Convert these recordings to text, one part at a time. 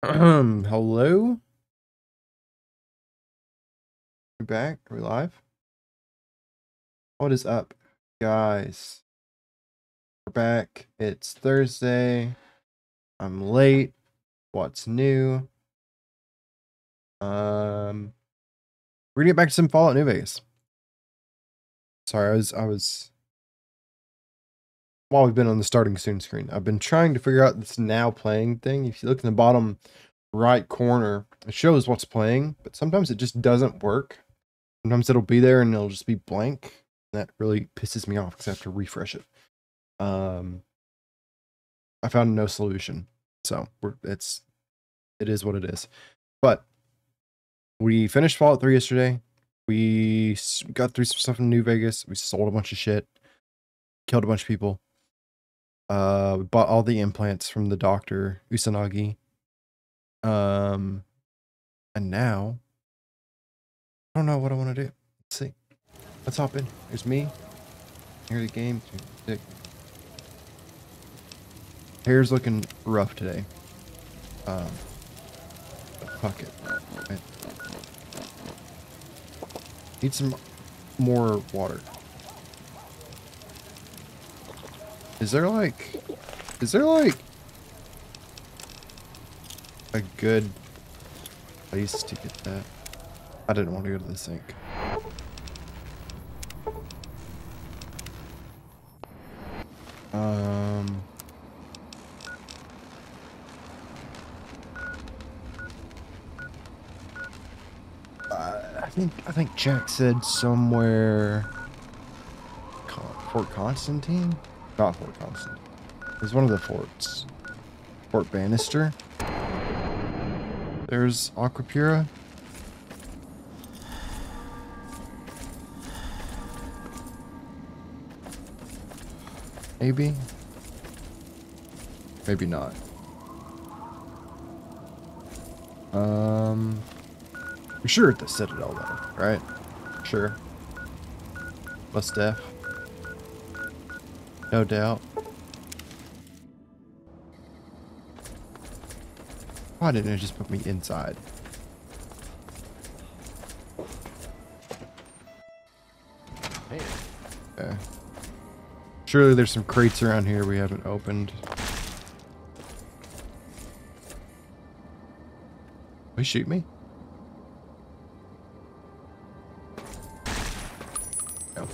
Hello? We're back? Are we live? What is up, guys? We're back. It's Thursday. I'm late. What's new? We're gonna get back to some Fallout New Vegas. Sorry, I was while we've been on the starting soon screen, I've been trying to figure out this now playing thing. If you look in the bottom right corner, it shows what's playing, but sometimes it just doesn't work. Sometimes it'll be there and it'll just be blank. That really pisses me off because I have to refresh it. I found no solution, so it is what it is. But we finished Fallout 3 yesterday. We got through some stuff in New Vegas. We sold a bunch of shit, killed a bunch of people. We bought all the implants from the doctor Usanagi. And now I don't know what I want to do. Let's see. Let's hop in. Here's me. Here's the game. Hair's looking rough today. Fuck it. Right. Need some more water. Is there like a good place to get that? I didn't want to go to the sink. I think Jack said somewhere Fort Constantine? Not Fort Constantine. It's one of the forts. Fort Bannister. There's Aquapura. Maybe. Maybe not. We're sure at the Citadel though, right? Sure. Plus def. No doubt. Why didn't it just put me inside? Okay. Surely there's some crates around here we haven't opened. Will you shoot me? No.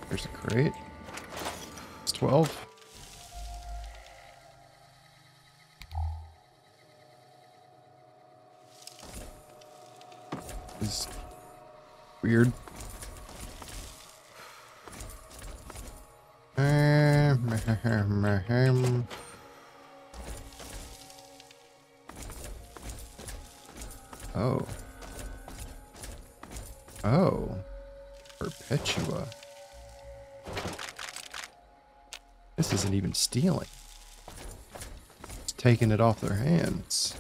There's a crate. It's 12. This is weird. Oh. Oh. Perpetua. This isn't even stealing. It's taking it off their hands.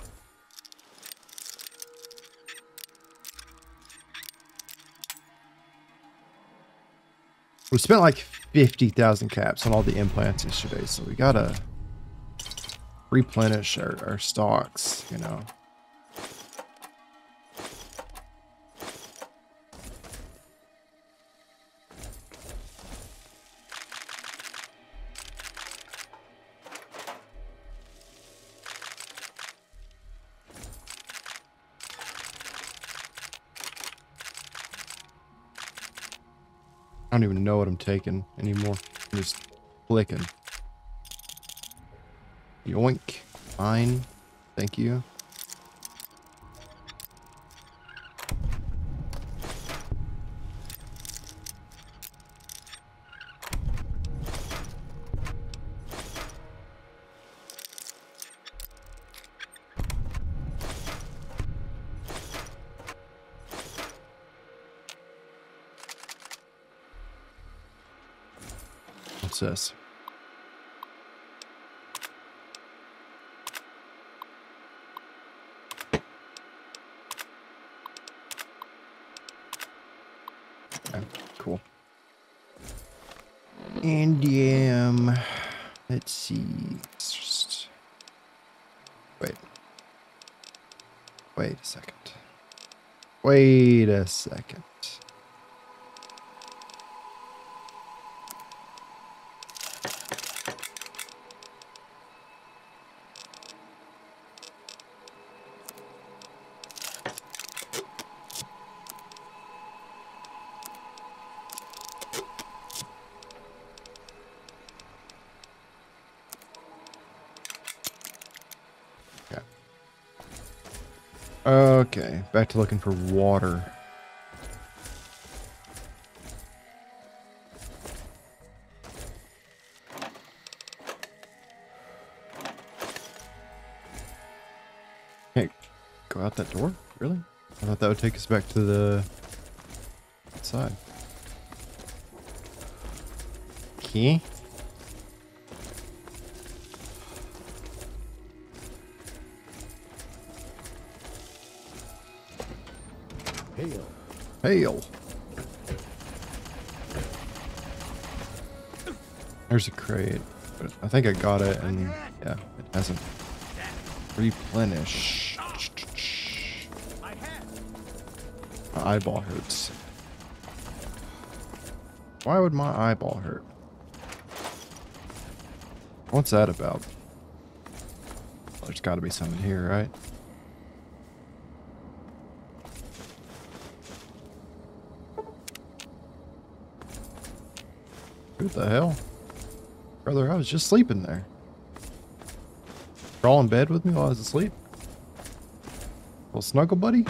We spent like 50,000 caps on all the implants yesterday, so we gotta replenish our stocks, you know. I don't even know what I'm taking anymore. I'm just clicking. Yoink. Fine. Thank you. What's this? Okay, cool. And let's see. Wait. Wait a second. Wait a second. Okay, back to looking for water. Can't go out that door? Really? I thought that would take us back to the side. Key? Hail. Hail. There's a crate. But I think I got it, and yeah, it hasn't replenished. My eyeball hurts. Why would my eyeball hurt? What's that about? Well, there's got to be something here, right? Who the hell? Brother, I was just sleeping there. Crawl in bed with me while I was asleep? Little snuggle buddy?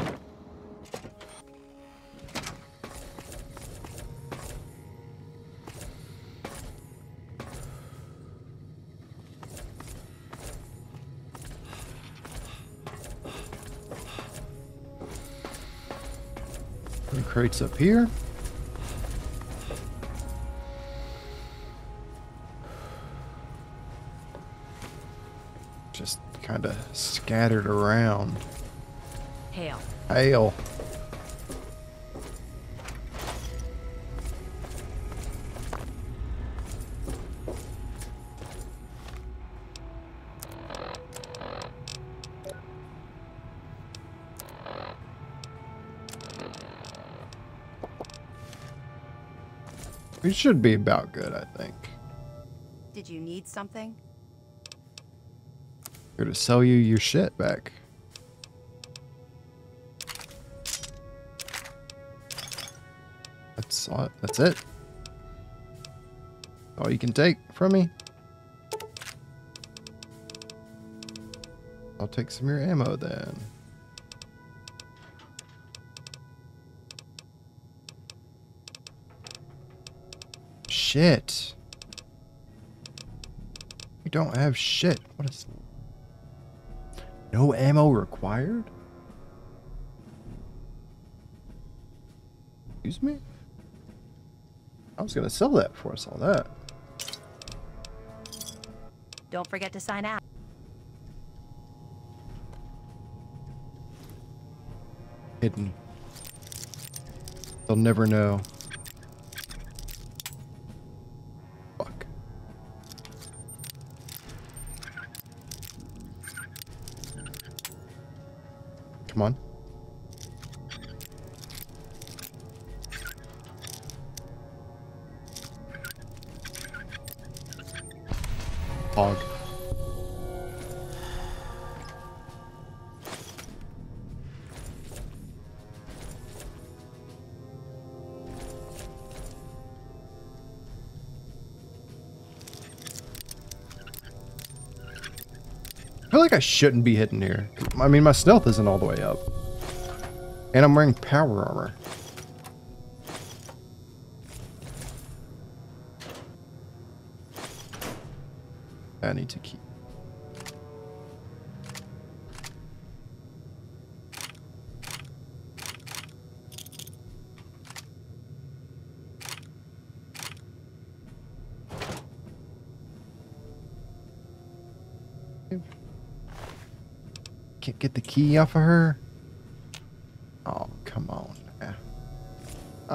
And crates up here. Just kind of scattered around. Hail. Hail. We should be about good, I think. Did you need something? Here to sell you your shit back. That's all, that's it. All you can take from me. I'll take some of your ammo then. Shit. We don't have shit. What is... No ammo required? Excuse me? I was gonna sell that before I saw that. Don't forget to sign out. Hidden. They'll never know. Fuck. Come on. Hog. I feel like I shouldn't be hitting here. I mean, my stealth isn't all the way up. And I'm wearing power armor. I need to keep. Can't get the key off of her. Oh, come on.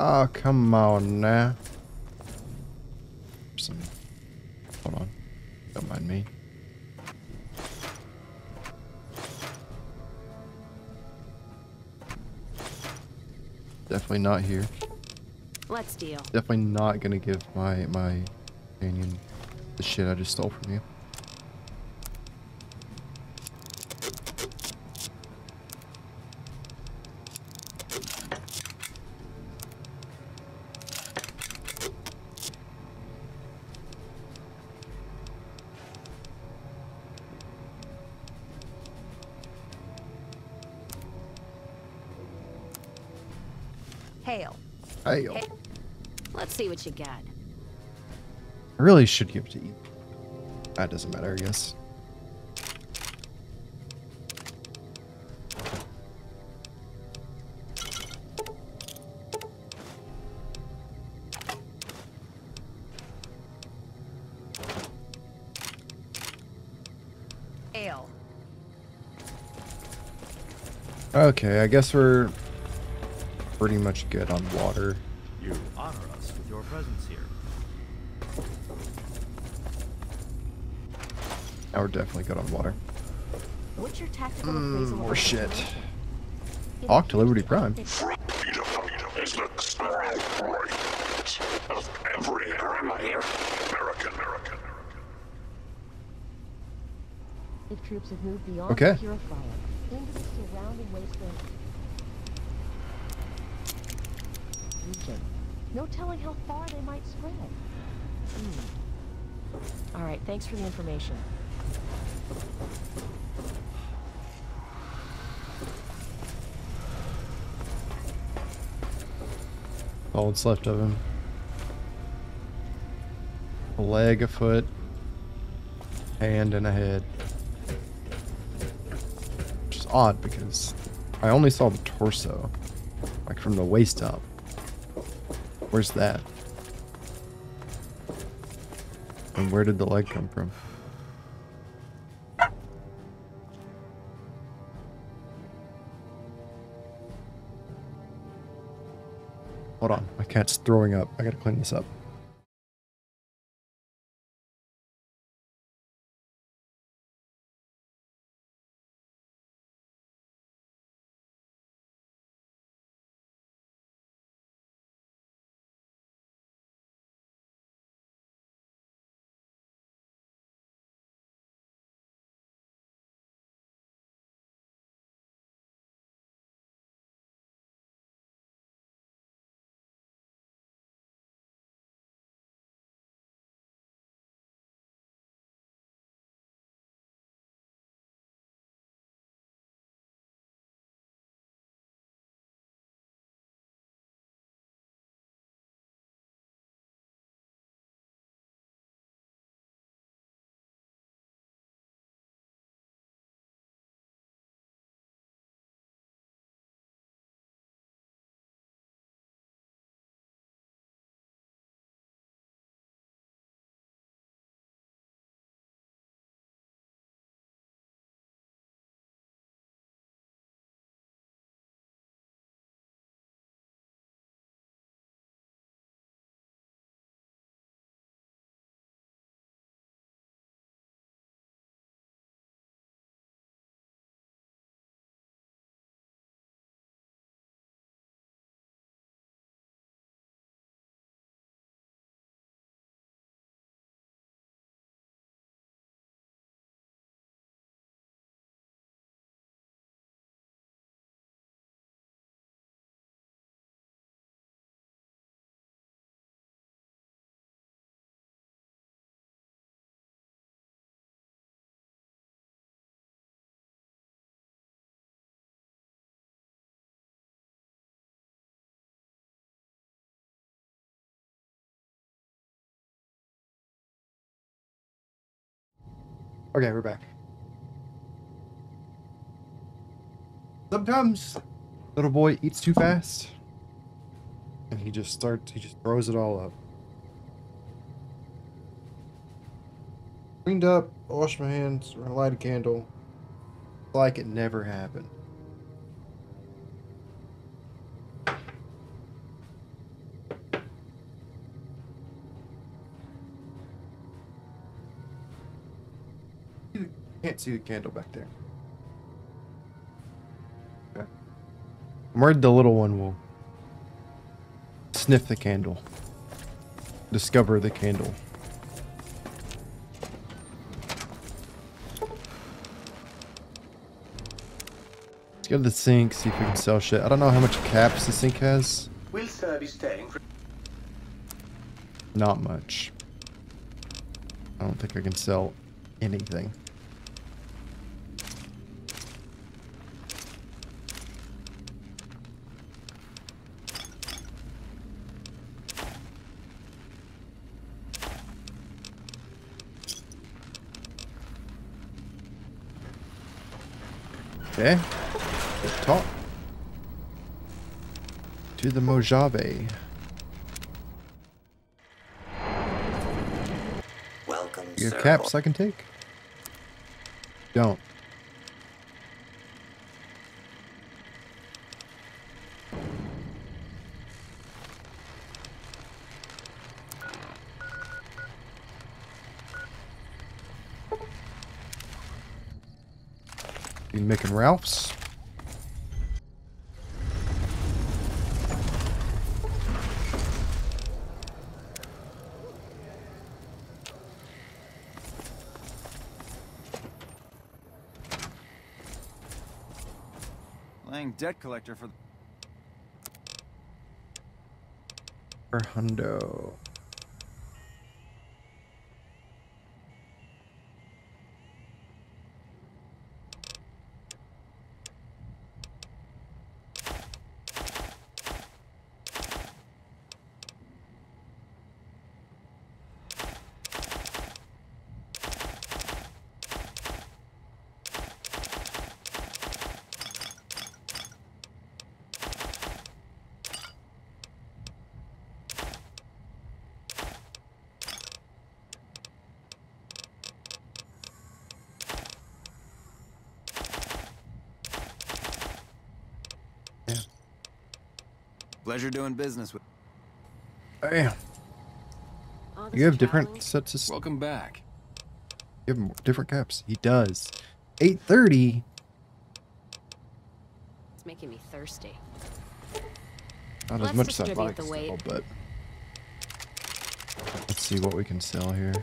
Oh, come on now. Hold on. Don't mind me. Definitely not here. Let's deal. Definitely not gonna give my companion the shit I just stole from you. Hail. Hey, Hey. Let's see what you got. I really should give it to you. That doesn't matter, I guess. Ale. Okay, I guess we're pretty much good on water. You honor us with your presence here. Now we're definitely good on water. What's your tactical appraisal? More shit. Talk to Liberty Prime. Freedom is the spirit of every American. The troops have moved beyond Okay. the purifier into the surrounding wasteland region. No telling how far they might spread. All right, thanks for the information. All that's left of him. A leg, a foot, hand, and a head. Which is odd because I only saw the torso. Like from the waist up. Where's that? And where did the leg come from? Hold on, my cat's throwing up. I gotta clean this up. Okay, we're back. Sometimes little boy eats too fast and he just throws it all up. Cleaned up, washed my hands, light a candle, like it never happened. Can't see the candle back there. Okay. I'm worried the little one will sniff the candle. Discover the candle. Let's go to the sink, see if we can sell shit. I don't know how much caps the sink has. Will sir be staying for... Not much. I don't think I can sell anything. Okay. Good talk. To the Mojave. Welcome, You sir. got caps I can take? Don't. You making Ralph's? Playing debt collector for Or hundo. pleasure doing business with. Damn. All this You have different traveling? sets of... Welcome back. You have different caps. He does. 8:30. It's making me thirsty. Not as Let's much as I'd distribute like the to weight. sell, but let's see what we can sell here.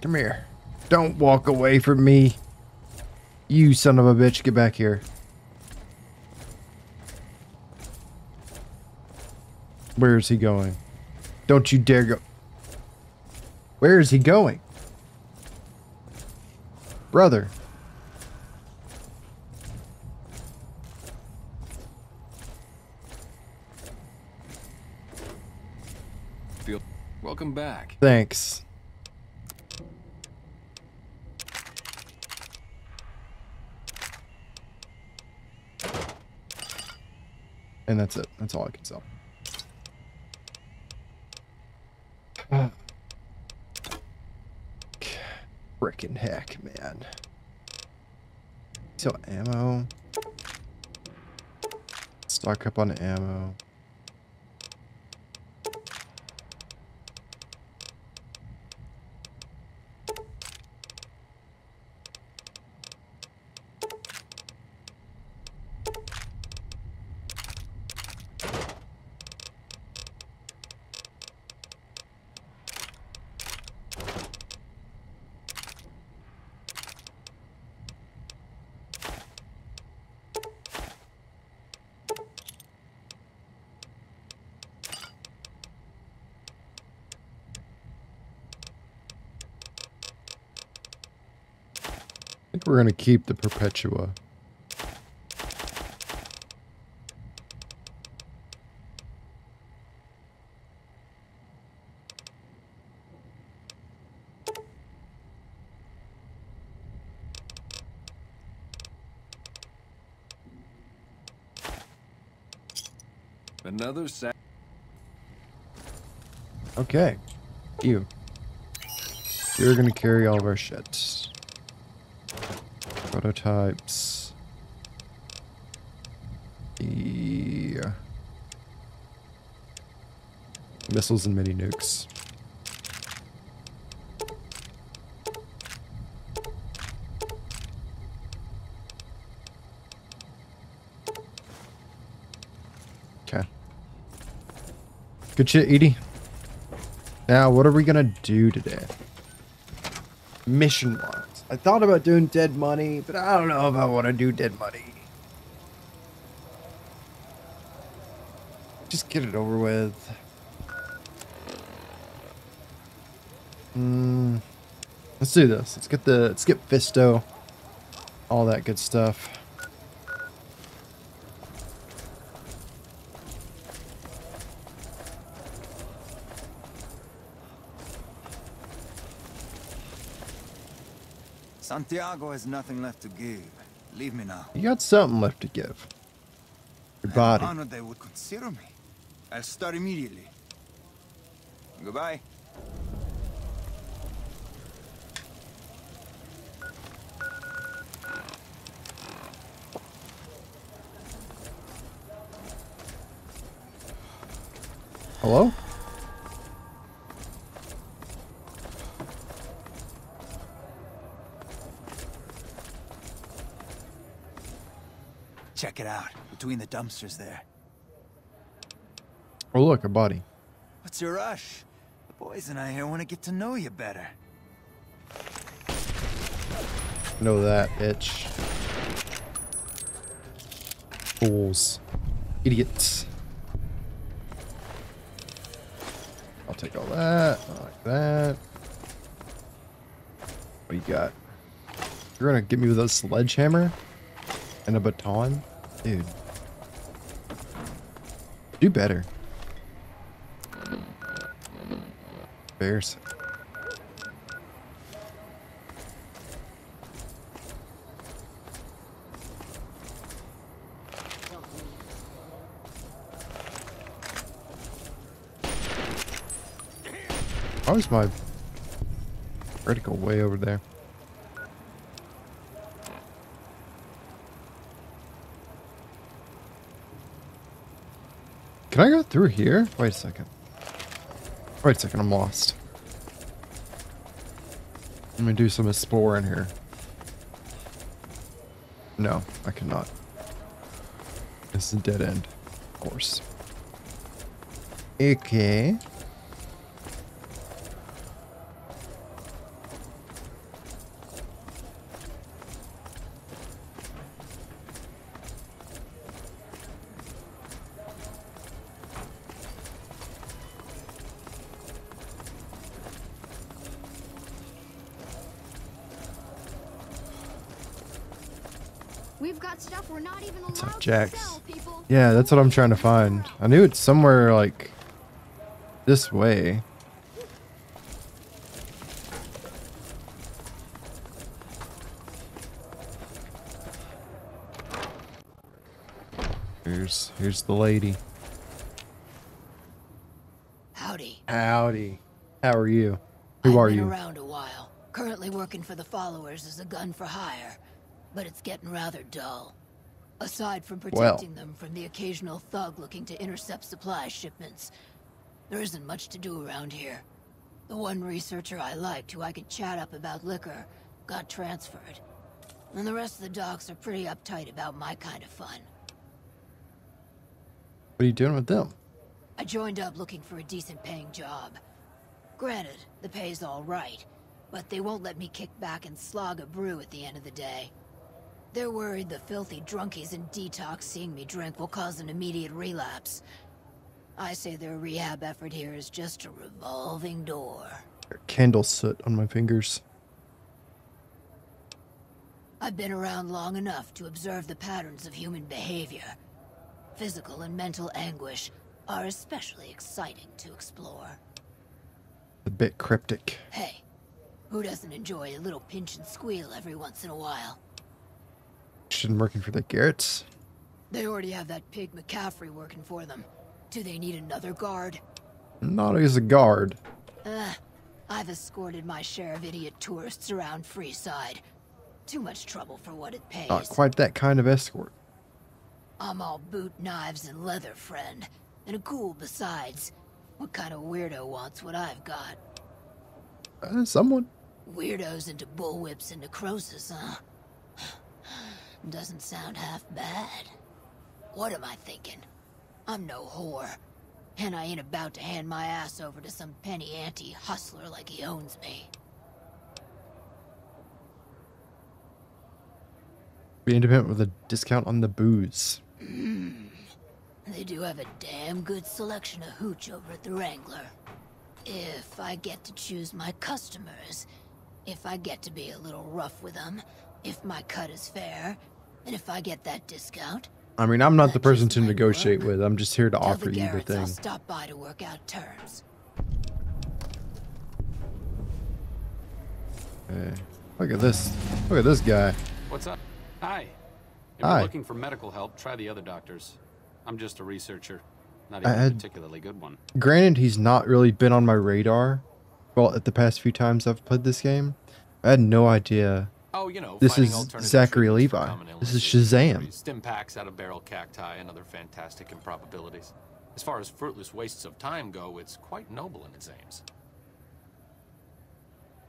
Come here. Don't walk away from me. You son of a bitch, get back here. Where is he going? Don't you dare go. Where is he going? Brother. Welcome back. Thanks. And that's it. That's all I can sell. Frickin' heck, man. Sell ammo. Stock up on ammo. I think we're gonna keep the Perpetua. Another sack. Okay. You. You're gonna carry all of our shit. Prototypes. Yeah. Missiles and mini nukes. Okay. Good shit, Edie. Now, what are we gonna do today? Mission-wise. I thought about doing dead money, but I don't know if I want to do dead money. Just get it over with. Let's do this. Let's get Fisto. All that good stuff. Santiago has nothing left to give. Leave me now. You got something left to give. Your body. I'm honored they would consider me. I'll start immediately. Goodbye. Hello? Check it out. Between the dumpsters there. Oh, look, a body. What's your rush? The boys and I here want to get to know you better. Know that, bitch. Fools. Idiots. I'll take all that. I like that. What do you got? You're gonna get me with a sledgehammer? And a baton? Dude. Do better. Bears. How is my vertical way over there? Can I go through here? Wait a second. Wait a second, I'm lost. Let me do some exploring here. No, I cannot. This is a dead end, of course. Okay. We've got stuff we're not even allowed to Jax. sell, people. Yeah, that's what I'm trying to find. I knew it's somewhere like this way. Here's the lady. Howdy. Howdy. How are you? Who are I've been you? around a while. Currently working for the followers as a gun for hire, but it's getting rather dull. Aside from protecting them from the occasional thug looking to intercept supply shipments, there isn't much to do around here. The one researcher I liked who I could chat up about liquor got transferred. And the rest of the docs are pretty uptight about my kind of fun. What are you doing with them? I joined up looking for a decent paying job. Granted, the pay's all right, but they won't let me kick back and slog a brew at the end of the day. They're worried the filthy drunkies in detox seeing me drink will cause an immediate relapse. I say their rehab effort here is just a revolving door. Candle soot on my fingers. I've been around long enough to observe the patterns of human behavior. Physical and mental anguish are especially exciting to explore. A bit cryptic. Hey, who doesn't enjoy a little pinch and squeal every once in a while? Shouldn't working for the Garretts. They already have that pig McCaffrey working for them. Do they need another guard? Not as a guard. I've escorted my share of idiot tourists around Freeside. Too much trouble for what it pays. Not quite that kind of escort. I'm all boot, knives, and leather, friend. And a cool besides. What kind of weirdo wants what I've got? Someone. Weirdos into bullwhips and necrosis, huh? Doesn't sound half bad. What am I thinking? I'm no whore. And I ain't about to hand my ass over to some penny ante hustler like he owns me. Be independent with a discount on the booze. They do have a damn good selection of hooch over at the Wrangler. If I get to choose my customers, if I get to be a little rough with them, if my cut is fair, and if I get that discount... I mean, I'm not the that person just to might negotiate work. with. I'm just here to Tell offer the you the Garretts I'll thing. stop by to work out terms. Look at this. Look at this guy. What's up? Hi. If Hi. you're looking for medical help, try the other doctors. I'm just a researcher. Not I even a had- particularly good one. Granted, he's not really been on my radar. Well, at the past few times I've played this game, I had no idea. Oh, you know, This finding is alternative Zachary treatments for Levi. common This is illnesses, Shazam. injuries, Stim packs out of barrel cacti and other fantastic improbabilities. As far as fruitless wastes of time go, it's quite noble in its aims.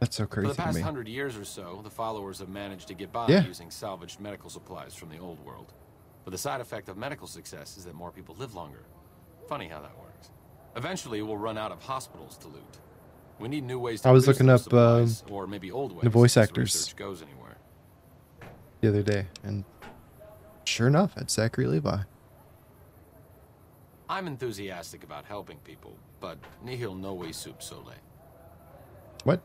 That's so For crazy the to past me. 100 years or so, the followers have managed to get by Yeah. using salvaged medical supplies from the old world. But the side effect of medical success is that more people live longer. Funny how that works. Eventually, we'll run out of hospitals to loot. We need new ways to I was produce looking those up, supplies, or maybe old ways the voice if actors. research goes anywhere. The other day, and sure enough, it's Zachary Levi. I'm enthusiastic about helping people, but nihil novi sub sole. What?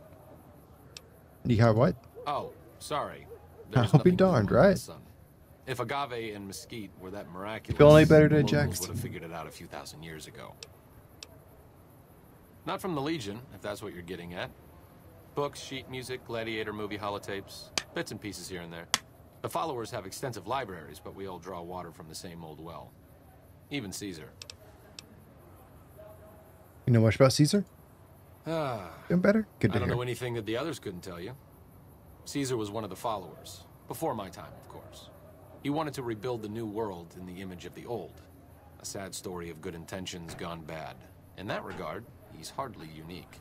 You have what? Oh, sorry. I'll There's be nothing new darned, under right? the sun. If agave and mesquite were that miraculous, feel any better the today, locals Jax? would have figured it out a few thousand years ago. Not from the Legion, if that's what you're getting at. Books, sheet music, gladiator movie holotapes, bits and pieces here and there. The followers have extensive libraries, but we all draw water from the same old well. Even Caesar. You know much about Caesar? Ah, Doing better? Good I to don't hear. know anything that the others couldn't tell you. Caesar was one of the followers. Before my time, of course. He wanted to rebuild the new world in the image of the old. A sad story of good intentions gone bad. In that regard, he's hardly unique.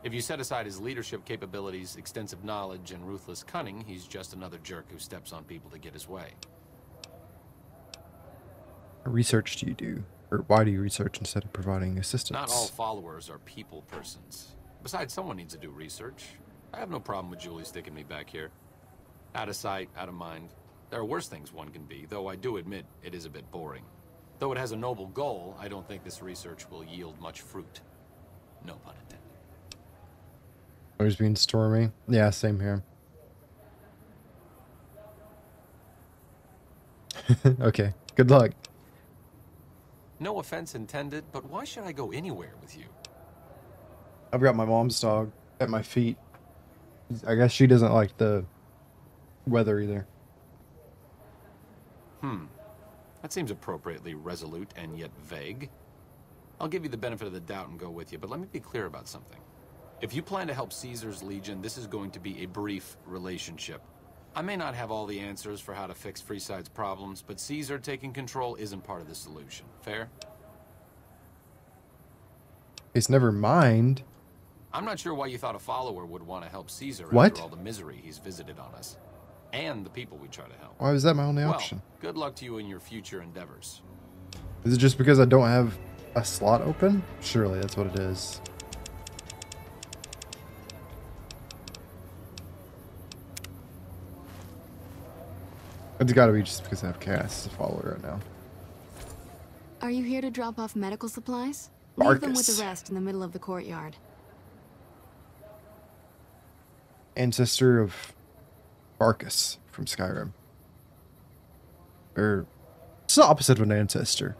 If you set aside his leadership capabilities, extensive knowledge, and ruthless cunning, he's just another jerk who steps on people to get his way. What research do you do? Or why do you research instead of providing assistance? Not all followers are people persons. Besides, someone needs to do research. I have no problem with Julie sticking me back here. Out of sight, out of mind. There are worse things one can be, though I do admit it is a bit boring. Though it has a noble goal, I don't think this research will yield much fruit. No pun intended. Always being stormy. Yeah, same here. Okay, good luck. No offense intended, but why should I go anywhere with you? I've got my mom's dog at my feet. I guess she doesn't like the weather either. That seems appropriately resolute and yet vague. I'll give you the benefit of the doubt and go with you, but let me be clear about something. If you plan to help Caesar's Legion, this is going to be a brief relationship. I may not have all the answers for how to fix Freeside's problems, but Caesar taking control isn't part of the solution. Fair? It's never mind. I'm not sure why you thought a follower would want to help Caesar What? after all the misery he's visited on us. And the people we try to help. Why was that my only Well, option? good luck to you in your future endeavors. Is it just because I don't have a slot open? Surely that's what it is. It's gotta be just because I have Cass as a follower right now. Are you here to drop off medical supplies? Leave them with Barkus. the rest in the middle of the courtyard. Ancestor of Barkus from Skyrim. Or, it's the opposite of an ancestor.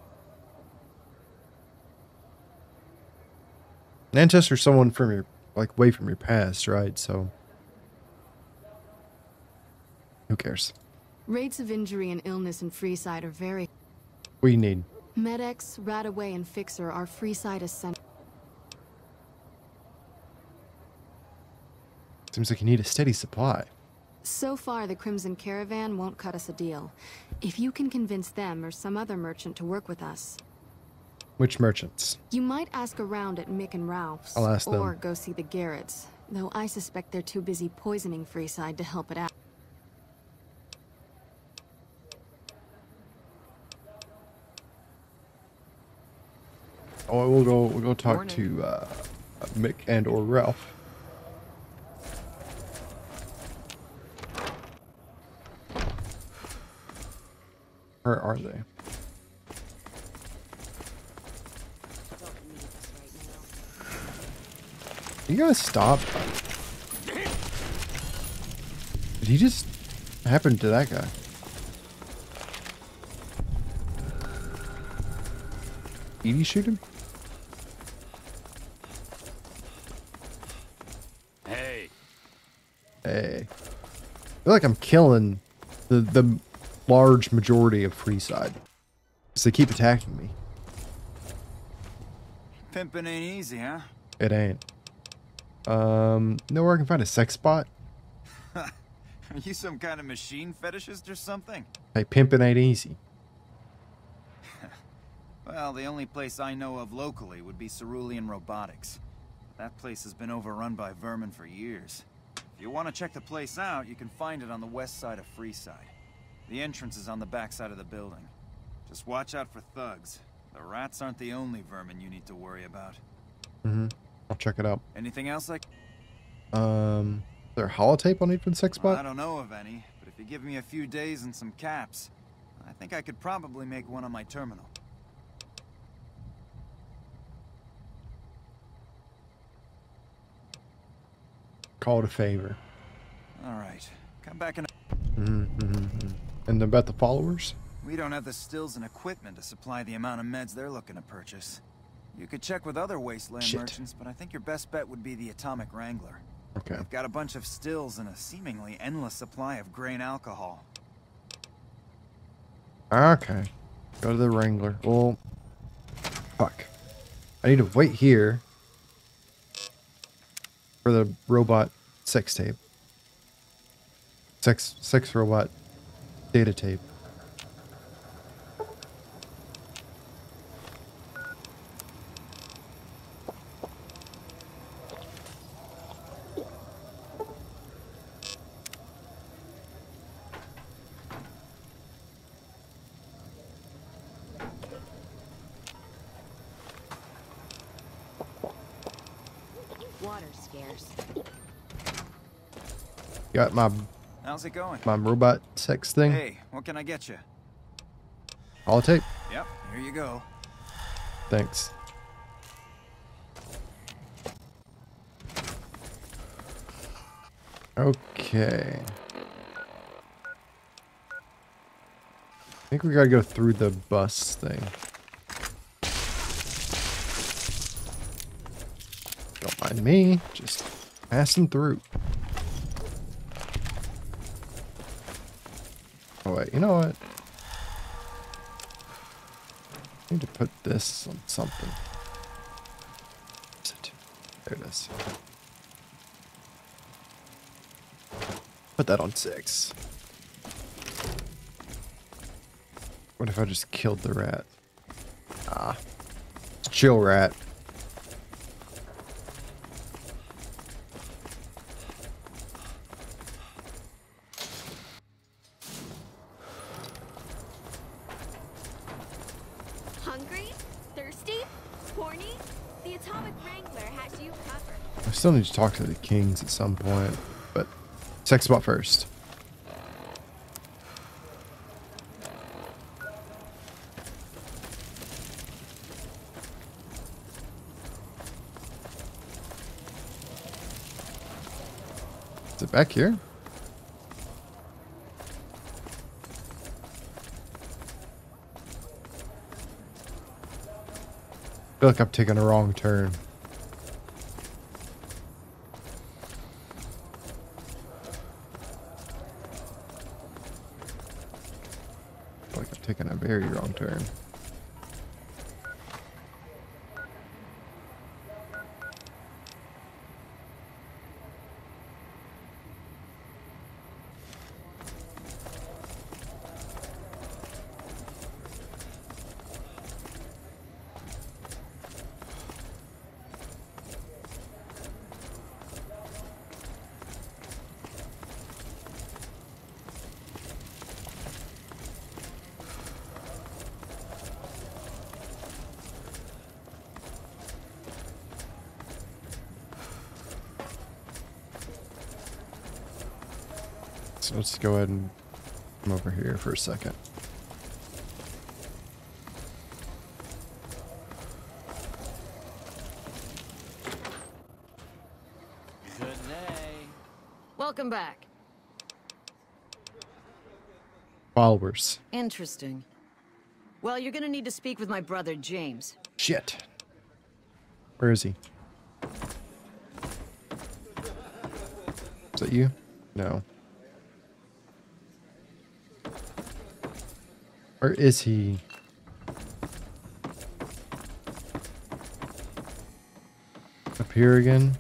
An ancestor is someone from your, like, way from your past, right? So, who cares? Rates of injury and illness in Freeside are very... What do you need? Med-X, Radaway, and Fixer are Freeside essential. Seems like you need a steady supply. So far, the Crimson Caravan won't cut us a deal. If you can convince them or some other merchant to work with us, Which merchants? you might ask around at Mick and Ralph's. I'll ask them. Or go see the Garretts, though I suspect they're too busy poisoning Freeside to help it out. Oh, we'll go talk to Mick and or Ralph. Where are they? You guys stop. Did he just happen to that guy? Did he shoot him? Hey. Hey. I feel like I'm killing the large majority of Freeside. Because they keep attacking me. Pimping ain't easy, huh? It ain't. Know where I can find a sex spot? Are you some kind of machine fetishist or something? Hey, pimping ain't easy. Well, the only place I know of locally would be Cerulean Robotics. That place has been overrun by vermin for years. If you want to check the place out, you can find it on the west side of Freeside. The entrance is on the back side of the building. Just watch out for thugs. The rats aren't the only vermin you need to worry about. Mm-hmm. I'll check it out. Anything else Is there holotape I'll need for the sex spot? I don't know of any, but if you give me a few days and some caps, I think I could probably make one on my terminal. Call it a favor. Alright, come back in. And about the followers? We don't have the stills and equipment to supply the amount of meds they're looking to purchase. You could check with other wasteland merchants, but I think your best bet would be the Atomic Wrangler. Okay. They've got a bunch of stills and a seemingly endless supply of grain alcohol. Okay. Go to the Wrangler. Well, fuck. I need to wait here for the robot sex tape. Sex robot data tape. Water's scarce. Got my How's it going? robot sex thing. Hey, what can I get you? Holotape. Yep, here you go. Thanks. Okay. I think we gotta go through the bus thing. Don't mind me, just passing through. Oh wait, you know what? I need to put this on something. There it is. Put that on 6. What if I just killed the rat? Ah. Chill, rat. Hungry? Thirsty? Horny? The Atomic Wrangler has you covered. I still need to talk to the kings at some point, but sex spot first. Is it back here? I feel like I'm taking a wrong turn. I feel like I'm taking a very wrong turn. So let's go ahead and come over here for a second. Good day. Welcome back. Followers. Interesting. Well, you're gonna need to speak with my brother, James. Shit. Where is he? Is that you? No. Where is he? Up here again?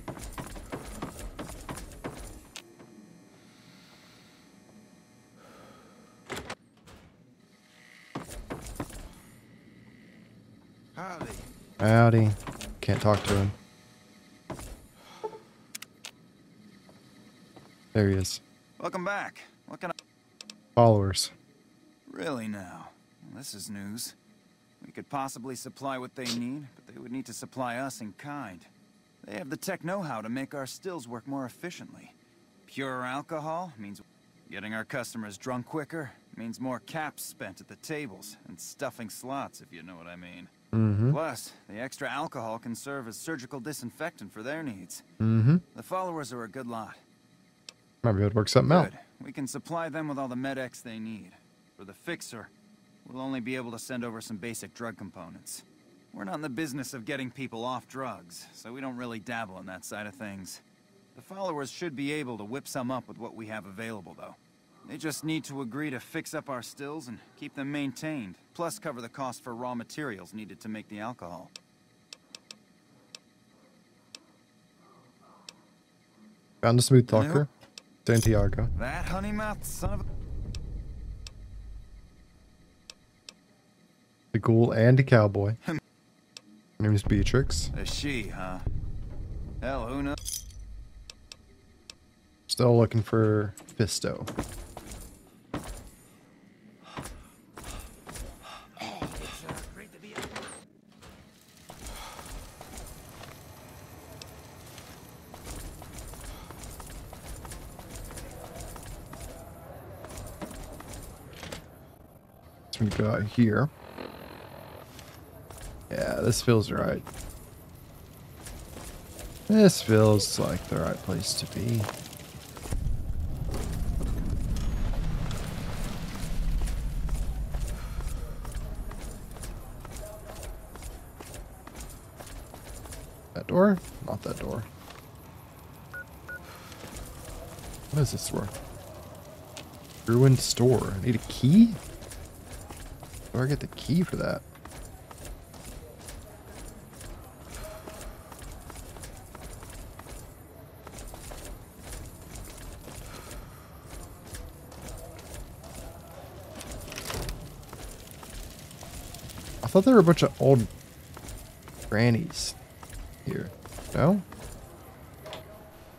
Howdy. Howdy. Can't talk to him. There he is. Welcome back. What can I... Followers. Really now? Well, this is news. We could possibly supply what they need, but they would need to supply us in kind. They have the tech know-how to make our stills work more efficiently. Pure alcohol means getting our customers drunk quicker, means more caps spent at the tables, and stuffing slots, if you know what I mean. Mm-hmm. Plus, the extra alcohol can serve as surgical disinfectant for their needs. Mm-hmm. The followers are a good lot. Might be able to work something out. Good. We can supply them with all the med-X they need. For the fixer, we'll only be able to send over some basic drug components. We're not in the business of getting people off drugs, so we don't really dabble in that side of things. The followers should be able to whip some up with what we have available, though. They just need to agree to fix up our stills and keep them maintained, plus cover the cost for raw materials needed to make the alcohol. Found a smooth talker. Santiago. That honey-mouthed son of a... The ghoul and a cowboy. Her name is Beatrix. A she, huh? Hell, who knows? Still looking for Fisto. So we go out here. Yeah, this feels right. This feels like the right place to be. That door? Not that door. What is this door? Ruined store. I need a key? Where do I get the key for that? I thought there were a bunch of old grannies here. No?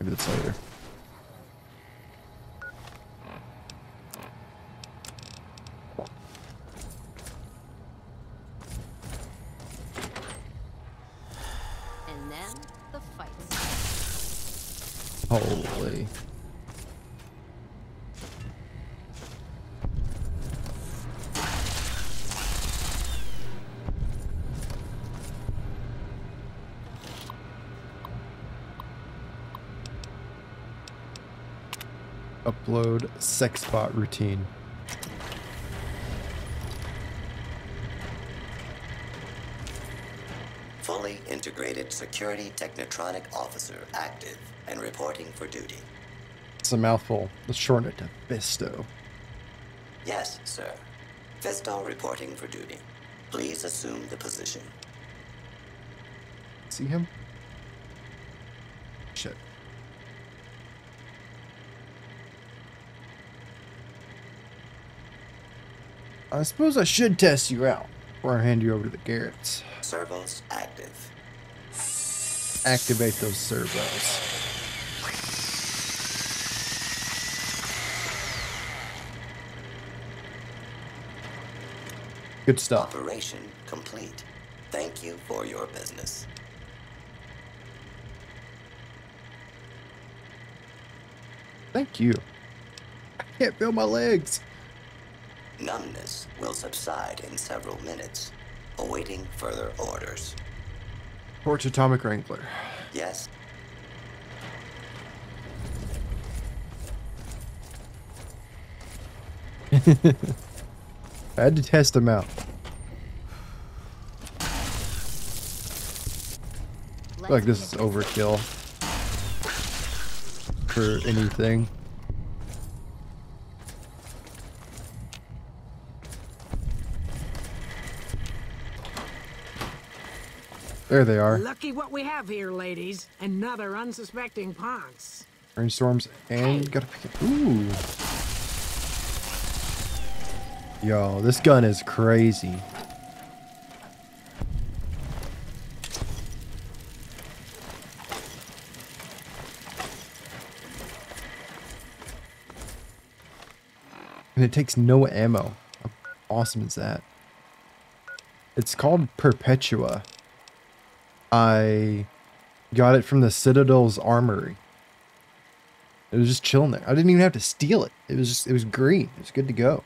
Maybe that's later. And then the fight. Holy. Upload sex bot routine. Fully integrated security technotronic officer active and reporting for duty. It's a mouthful. Let's shorten it to Fisto. Yes, sir. Fisto reporting for duty. Please assume the position. See him? Shit. I suppose I should test you out before I hand you over to the Garretts. Servos active. Activate those servos. Good stuff. Operation complete. Thank you for your business. Thank you. Can't feel my legs. Numbness will subside in several minutes, awaiting further orders. Torch Atomic Wrangler. Yes. I had to test them out. I feel like this is overkill for anything. There they are. Lucky what we have here, ladies. Another unsuspecting punks. Rainstorms and gotta pick it. Ooh. Yo, this gun is crazy. And it takes no ammo. How awesome is that? It's called Perpetua. I got it from the Citadel's armory. It was just chilling there. I didn't even have to steal it. It was green. It was good to go.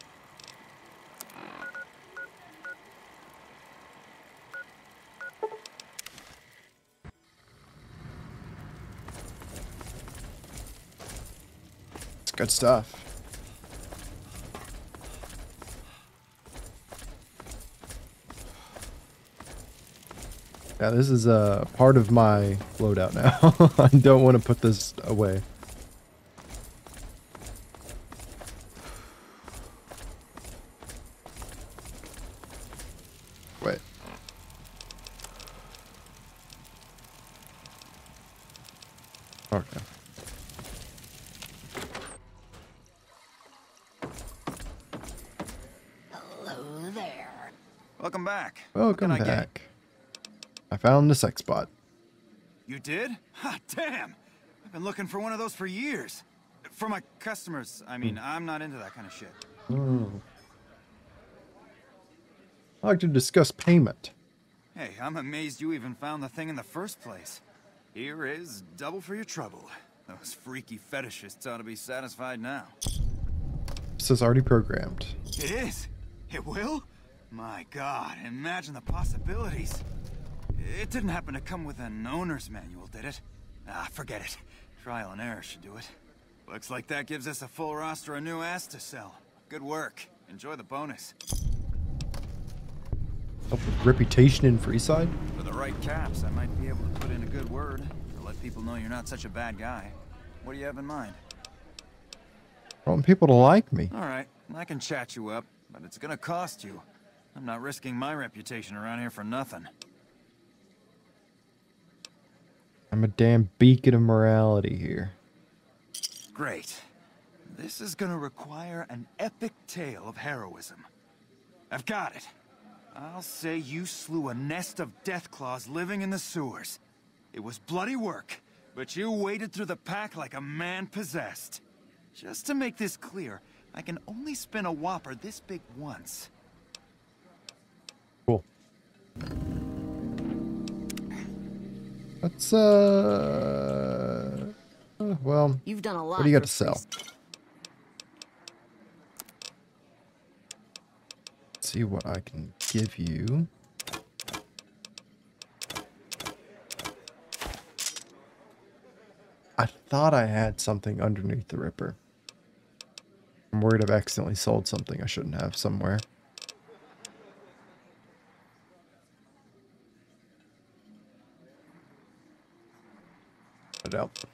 It's good stuff. Yeah, this is a part of my loadout now. I don't want to put this away. Wait. Okay. Hello there. Welcome back. Welcome back. I found the sex bot. You did? Ha, damn! I've been looking for one of those for years. For my customers, I mean, I'm not into that kind of shit. I'd like to discuss payment. Hey, I'm amazed you even found the thing in the first place. Here is double for your trouble. Those freaky fetishists ought to be satisfied now. This is already programmed. It is? It will? My God, imagine the possibilities. It didn't happen to come with an owner's manual, did it? Ah, forget it. Trial and error should do it. Looks like that gives us a full roster of new ass to sell. Good work. Enjoy the bonus. Help with reputation in Freeside? For the right caps, I might be able to put in a good word to let people know you're not such a bad guy. What do you have in mind? I want people to like me. All right, I can chat you up, but it's gonna cost you. I'm not risking my reputation around here for nothing. I'm a damn beacon of morality here. Great. This is gonna require an epic tale of heroism. I've got it. I'll say you slew a nest of deathclaws living in the sewers. It was bloody work, but you waded through the pack like a man possessed. Just to make this clear, I can only spin a whopper this big once. Cool. Let's, well, You've done a lot. What do you got to sell? Let's see what I can give you. I thought I had something underneath the Ripper. I'm worried I've accidentally sold something I shouldn't have somewhere. Put it out.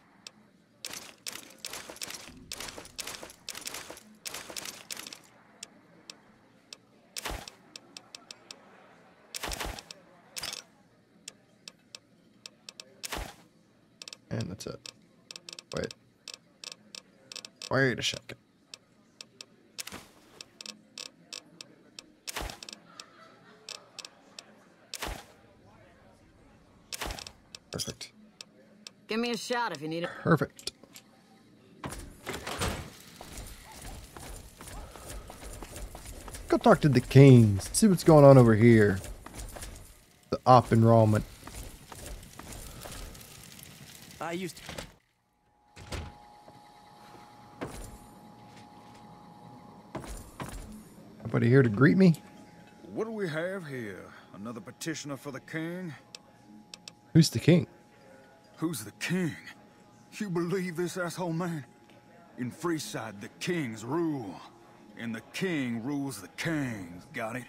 And that's it. Wait a second. Perfect. Give me a shot if you need it. Perfect. Go talk to the Kings. See what's going on over here. The op enrollment. I used to... Nobody here to greet me? What do we have here? Another petitioner for the king? Who's the king? Who's the king? You believe this, asshole man? In Freeside, the kings rule. And the king rules the kings. Got it?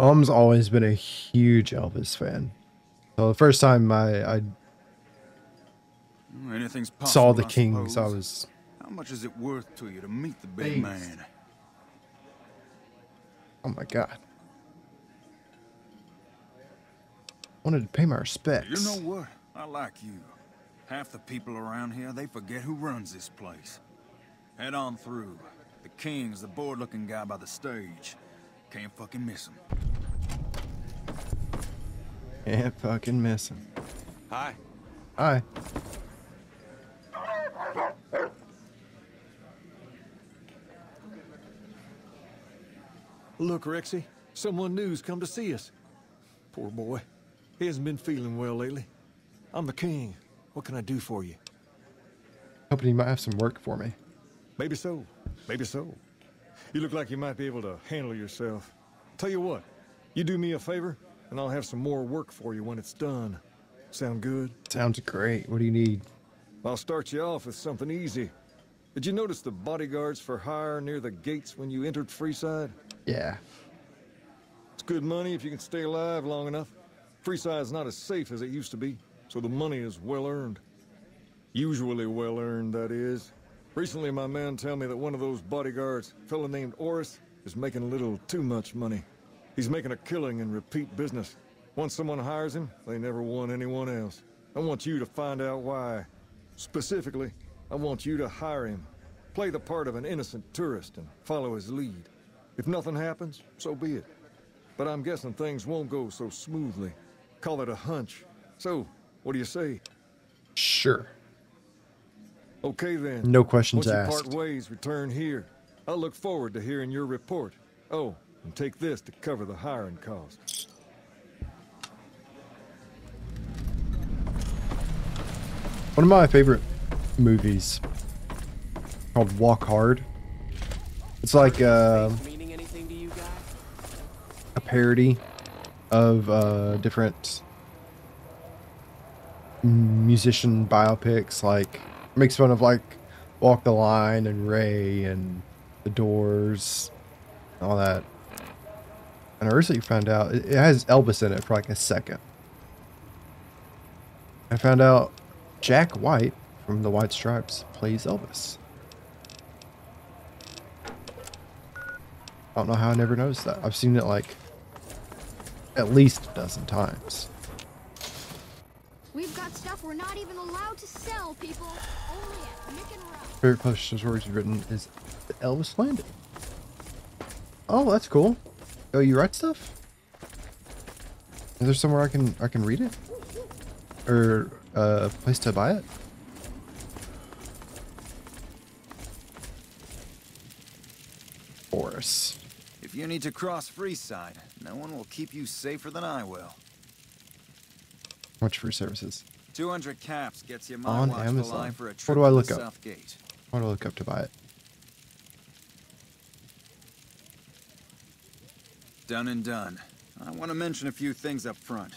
Mom's always been a huge Elvis fan. So the first time I Anything's possible, saw the I Kings, suppose. I was... How much is it worth to you to meet the big man? Oh my god. Wanted to pay my respects. You know what? I like you. Half the people around here, they forget who runs this place. Head on through. The king's the bored-looking guy by the stage. Can't fucking miss him. Can't fucking miss him. Hi. Hi. Look, Rexy, someone new's come to see us. Poor boy. He hasn't been feeling well lately. I'm the king. What can I do for you? Hoping you might have some work for me. Maybe so. Maybe so. You look like you might be able to handle yourself. Tell you what, you do me a favor, and I'll have some more work for you when it's done. Sound good? Sounds great. What do you need? I'll start you off with something easy. Did you notice the bodyguards for hire near the gates when you entered Freeside? Yeah. It's good money if you can stay alive long enough. Freeside's not as safe as it used to be, so the money is well earned. Usually well earned, that is. Recently, my man tell me that one of those bodyguards, a fella named Oris, is making a little too much money. He's making a killing in repeat business. Once someone hires him, they never want anyone else. I want you to find out why. Specifically, I want you to hire him. Play the part of an innocent tourist and follow his lead. If nothing happens, so be it. But I'm guessing things won't go so smoothly. Call it a hunch. So, what do you say? Sure. Okay then. No questions Once asked. you part ways, return here. I'll look forward to hearing your report. Oh, and take this to cover the hiring costs. One of my favorite movies called Walk Hard. It's like a parody of different musician biopics. Like makes fun of like Walk the Line and Ray and The Doors, all that. And I recently found out it has Elvis in it for like a second. I found out Jack White from the White Stripes plays Elvis. I don't know how I never noticed that. I've seen it like at least a dozen times. We've got stuff we're not even allowed to sell, people. Only at Nick and Ralph. Favorite poster stories written is the Elvis Landing. Oh, that's cool. Oh, you write stuff? Is there somewhere I can read it? Or a place to buy it? Boris. If you need to cross Freeside, no one will keep you safer than I will. How much for services? 200 caps gets you my On watchful Amazon. eye for a What trip do I to look the up? South Gate. What do I look up to buy it? Done and done. I want to mention a few things up front.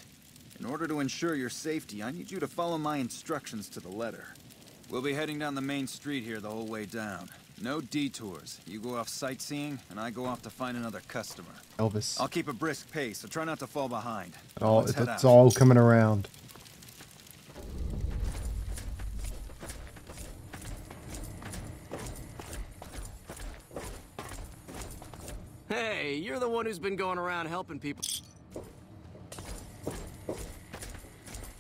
In order to ensure your safety, I need you to follow my instructions to the letter. We'll be heading down the main street here the whole way down. No detours. You go off sightseeing, and I go off to find another customer. Elvis. I'll keep a brisk pace, so try not to fall behind. It's Head it's out. all coming around. Hey, you're the one who's been going around helping people.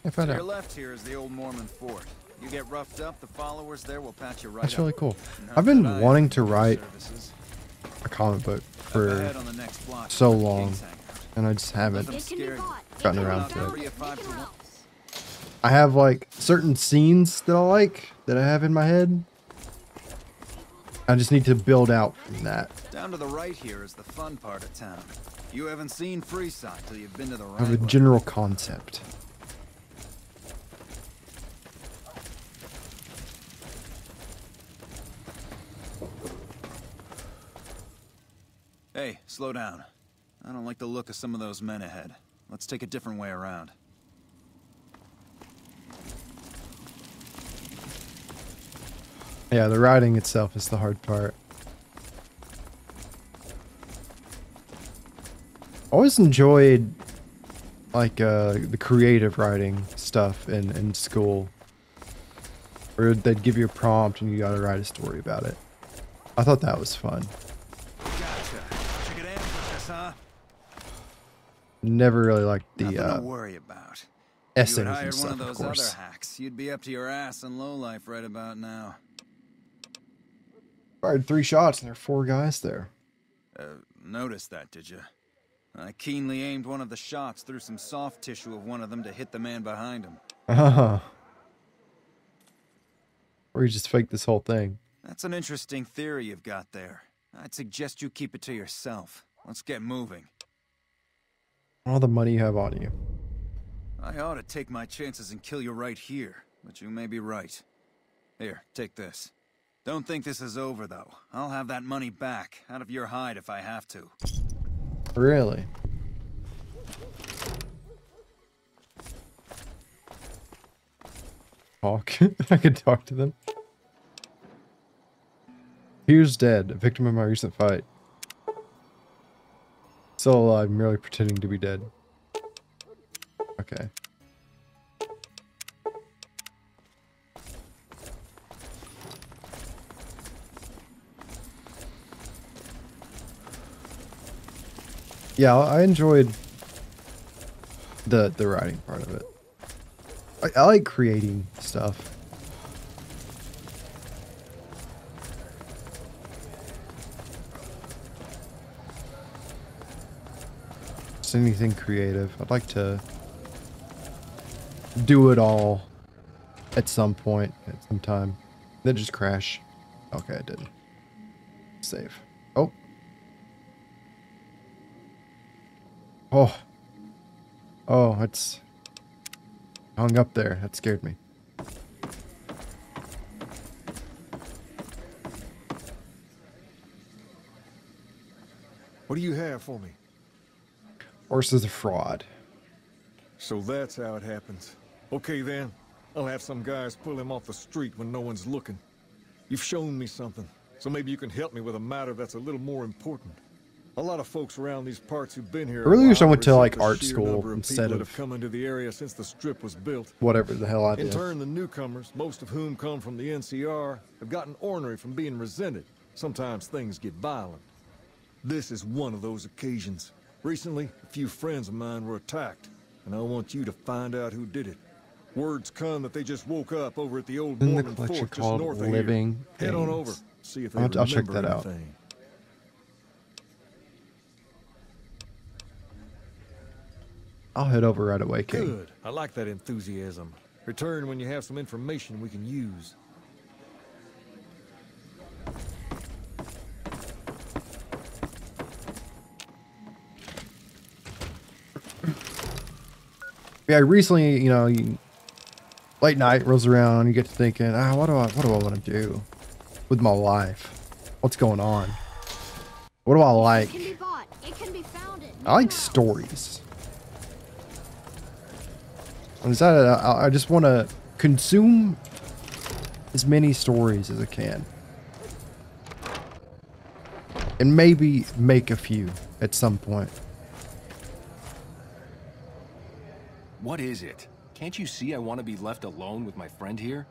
I found To your out. left here is the old Mormon fort. You get roughed up, the followers there will patch you right That's up. really cool. Not I've been that I wanting have to any write services. a comic book Up for ahead on the next block so is where the long, Kings hang out. and I just haven't Nothing scary. gotten around to it. Free of 5 to 1. I have like certain scenes that I like that I have in my head. I just need to build out from that. Down to the right here is the fun part of town. You haven't seen Freeside till you've been to the I have a Wrangler. general concept. Hey, slow down. I don't like the look of some of those men ahead. Let's take a different way around. Yeah, the riding itself is the hard part. I always enjoyed like the creative writing stuff in school, where they'd give you a prompt and you gotta write a story about it. I thought that was fun. Gotcha. Took it in for this, huh? Never really liked the Nothing to worry about. essays You had and hired stuff, one of of those course. other hacks, you'd be up to your ass in lowlife right about now. Fired 3 shots and there are 4 guys there. Noticed that, did you? I keenly aimed one of the shots through some soft tissue of one of them to hit the man behind him. Or you just faked this whole thing. That's an interesting theory you've got there. I'd suggest you keep it to yourself. Let's get moving. All the money you have on you. I ought to take my chances and kill you right here, but you may be right. Here, take this. Don't think this is over, though. I'll have that money back, out of your hide if I have to. Really? Talk. I could talk to them. Here's dead, a victim of my recent fight. Still alive, merely pretending to be dead. Okay. Yeah, I enjoyed the writing part of it. I like creating stuff. Just anything creative. I'd like to do it all at some point, at some time. Then just crash. Okay, I did. Save. Oh. Oh. Oh, it's hung up there. That scared me. What do you have for me? Horse is a fraud. So that's how it happens. Okay then. I'll have some guys pull him off the street when no one's looking. You've shown me something, so maybe you can help me with a matter that's a little more important. A lot of folks around these parts who've been here. I really wish I went to resent like the art sheer school number instead people that of have come into the area since the strip was built. whatever the hell I did. In turn, the newcomers, most of whom come from the NCR, have gotten ornery from being resented. Sometimes things get violent. This is one of those occasions. Recently, a few friends of mine were attacked, and I want you to find out who did it. Words come that they just woke up over at the old In the Mormon collection fort just called north of here. Living Head on Things. over, see if they I'll remember check that out. anything. I'll head over right away, King. Good. I like that enthusiasm. Return when you have some information we can use. Yeah, recently, you know, late night rolls around, you get to thinking, what do I want to do with my life? What's going on? What do I like? It can be bought. It can be founded. I like stories. And is that I just want to consume as many stories as I can. And maybe make a few at some point. What is it? Can't you see I want to be left alone with my friend here?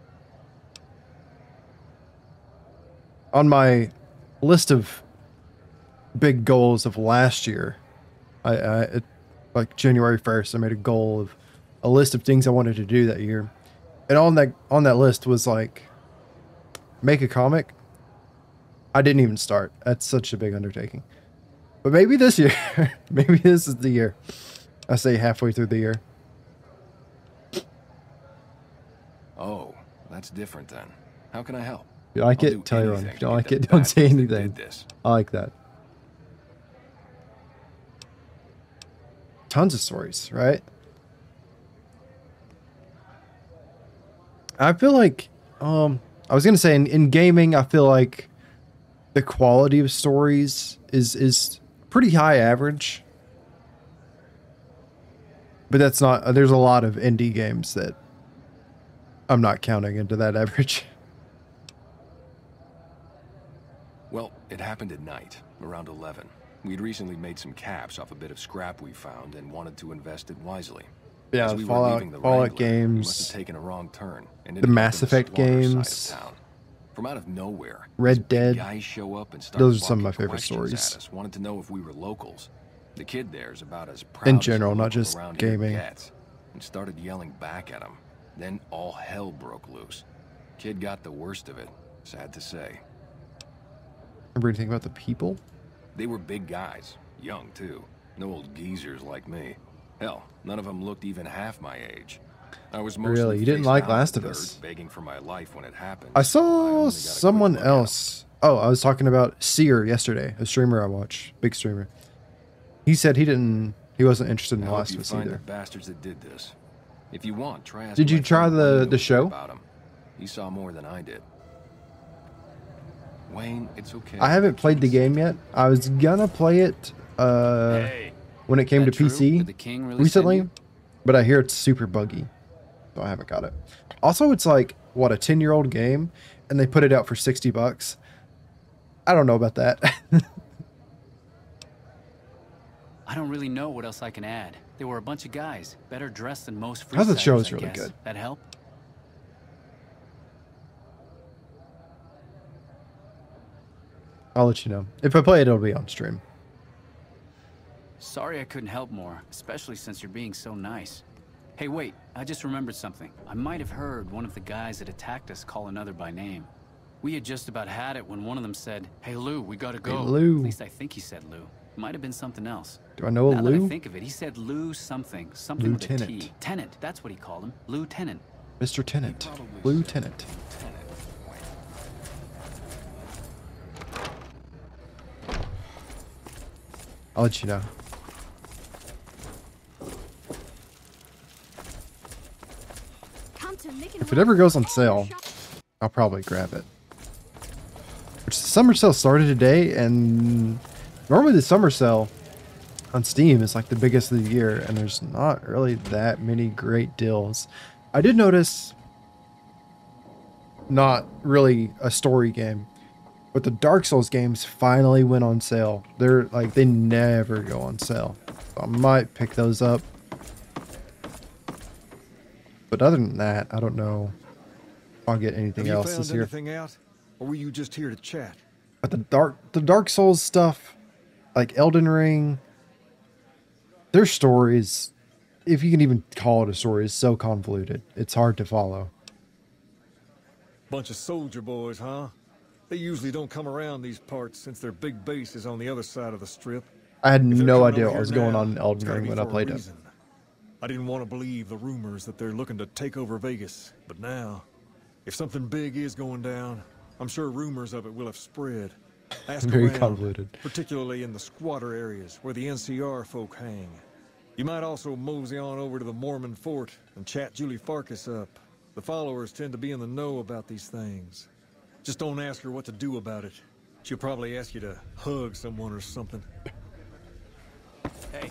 On my list of big goals of last year, like January 1st, I made a goal of a list of things I wanted to do that year. And on that list was like make a comic. I didn't even start. That's such a big undertaking. But maybe this year, maybe this is the year. I say halfway through the year. Oh, that's different then. How can I help? If you like I'll it, do tell everyone. anything If to you don't get like them it, don't back say once they anything. did this. I like that. Tons of stories, right? I feel like, I was gonna say in gaming, I feel like the quality of stories is pretty high average. But that's not, there's a lot of indie games that I'm not counting into that average. Well, it happened at night, around 11. We'd recently made some caps off a bit of scrap we found and wanted to invest it wisely. Yeah, As we were Fallout leaving the Fallout Wrangler, we must games, have taken a wrong turn and the ended up Mass in Effect slaughter side games, of town. From out of nowhere, Red Dead. guys show up and start Those are some of my barking favorite questions stories. at us, wanted to know if we were locals. The kid there's about as proud In as general, a not local just around here gaming. gets, and started yelling back at him. Then all hell broke loose. Kid got the worst of it, sad to say. Remember anything about the people? They were big guys, young too. No old geezers like me. Hell, none of them looked even half my age. I was mostly Really? You didn't face like down in Last of dirt, Us? begging for my life when it happened. I so saw only got a someone quick look at 'em. else. Oh, I was talking about Seer yesterday, a streamer I watch, big streamer. He said he wasn't interested in I The hope Last you of Us find either. the bastards that did this. If you want, try asking Did you my try friend Wayne the over show? about him. He saw more than I did. Wayne, it's okay. I haven't played the game yet. I was gonna play it when it came to PC Did the king really send recently, you? but I hear it's super buggy, so I haven't got it. Also, it's like what, a 10-year-old game, and they put it out for $60. I don't know about that. I don't really know what else I can add. They were a bunch of guys, better dressed than most I thought the show freesiders, was I really guess. good. That help? I'll let you know. If I play it, it'll be on stream. Sorry I couldn't help more, especially since you're being so nice. Hey, wait, I just remembered something. I might have heard one of the guys that attacked us call another by name. We had just about had it when one of them said, "Hey, Lou, we gotta go." Lou. At least I think he said Lou. Might have been something else. Do I know a Now that I Lou? think of it, he said Lou something. Something with a Lieutenant. T. Tenant, that's what he called him. Lieutenant. Mr. Tennant. Lieutenant. I'll let you know. If it ever goes on sale, I'll probably grab it. Which the summer sale started today, and normally the summer sale on Steam is like the biggest of the year, and there's not really that many great deals. I did notice, not really a story game, but the Dark Souls games finally went on sale. They're like, they never go on sale. So I might pick those up. But other than that, I don't know if I'll get anything else this year. Have you found anything out, or were you just here to chat? But the Dark Souls stuff, like Elden Ring, their stories, if you can even call it a story, is so convoluted. It's hard to follow. Bunch of soldier boys, huh? They usually don't come around these parts since their big base is on the other side of the strip. I had If they're no coming idea over what was here going now, on in Elden it's gotta Ring be when I for a played it. reason. I didn't want to believe the rumors that they're looking to take over Vegas, but now, if something big is going down, I'm sure rumors of it will have spread. Ask Very around, convoluted. particularly in the squatter areas where the NCR folk hang. You might also mosey on over to the Mormon fort and chat Julie Farkas up. The followers tend to be in the know about these things. Just don't ask her what to do about it. She'll probably ask you to hug someone or something. Hey.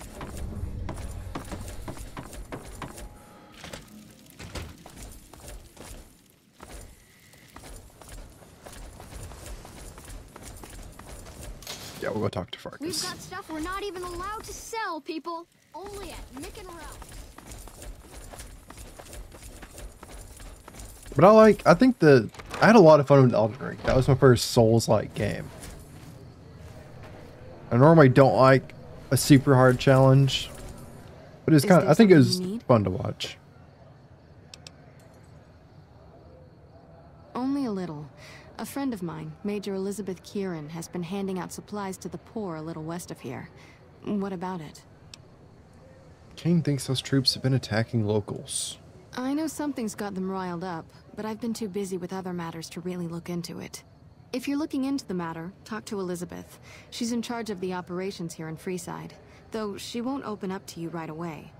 Yeah, we'll go talk to We've Farkas. got stuff we're not even allowed to sell, people. Only at Mick and Ralph. But I think I had a lot of fun with Elden Ring. That was my first Souls-like game. I normally don't like a super hard challenge, but it's kind of, I think it was fun to watch. Only a little. A friend of mine, Major Elizabeth Kieran, has been handing out supplies to the poor a little west of here. What about it? Kane thinks those troops have been attacking locals. I know something's got them riled up, but I've been too busy with other matters to really look into it. If you're looking into the matter, talk to Elizabeth. She's in charge of the operations here in Freeside, though she won't open up to you right away.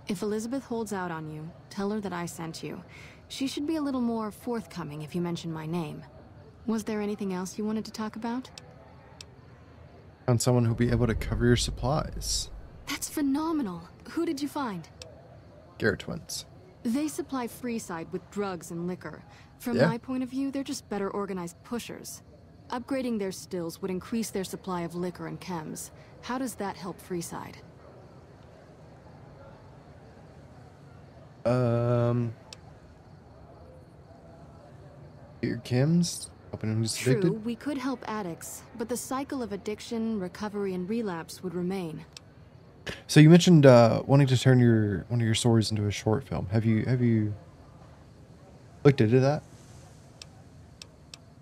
If Elizabeth holds out on you, tell her that I sent you. She should be a little more forthcoming if you mention my name. Was there anything else you wanted to talk about? Found someone who'll be able to cover your supplies. That's phenomenal. Who did you find? Garrett twins. They supply Freeside with drugs and liquor. From Yeah. my point of view, they're just better organized pushers. Upgrading their stills would increase their supply of liquor and chems. How does that help Freeside? Your chems? Helping him who's True, addicted? we could help addicts, but the cycle of addiction, recovery, and relapse would remain. So you mentioned wanting to turn one of your stories into a short film. Have you looked into that?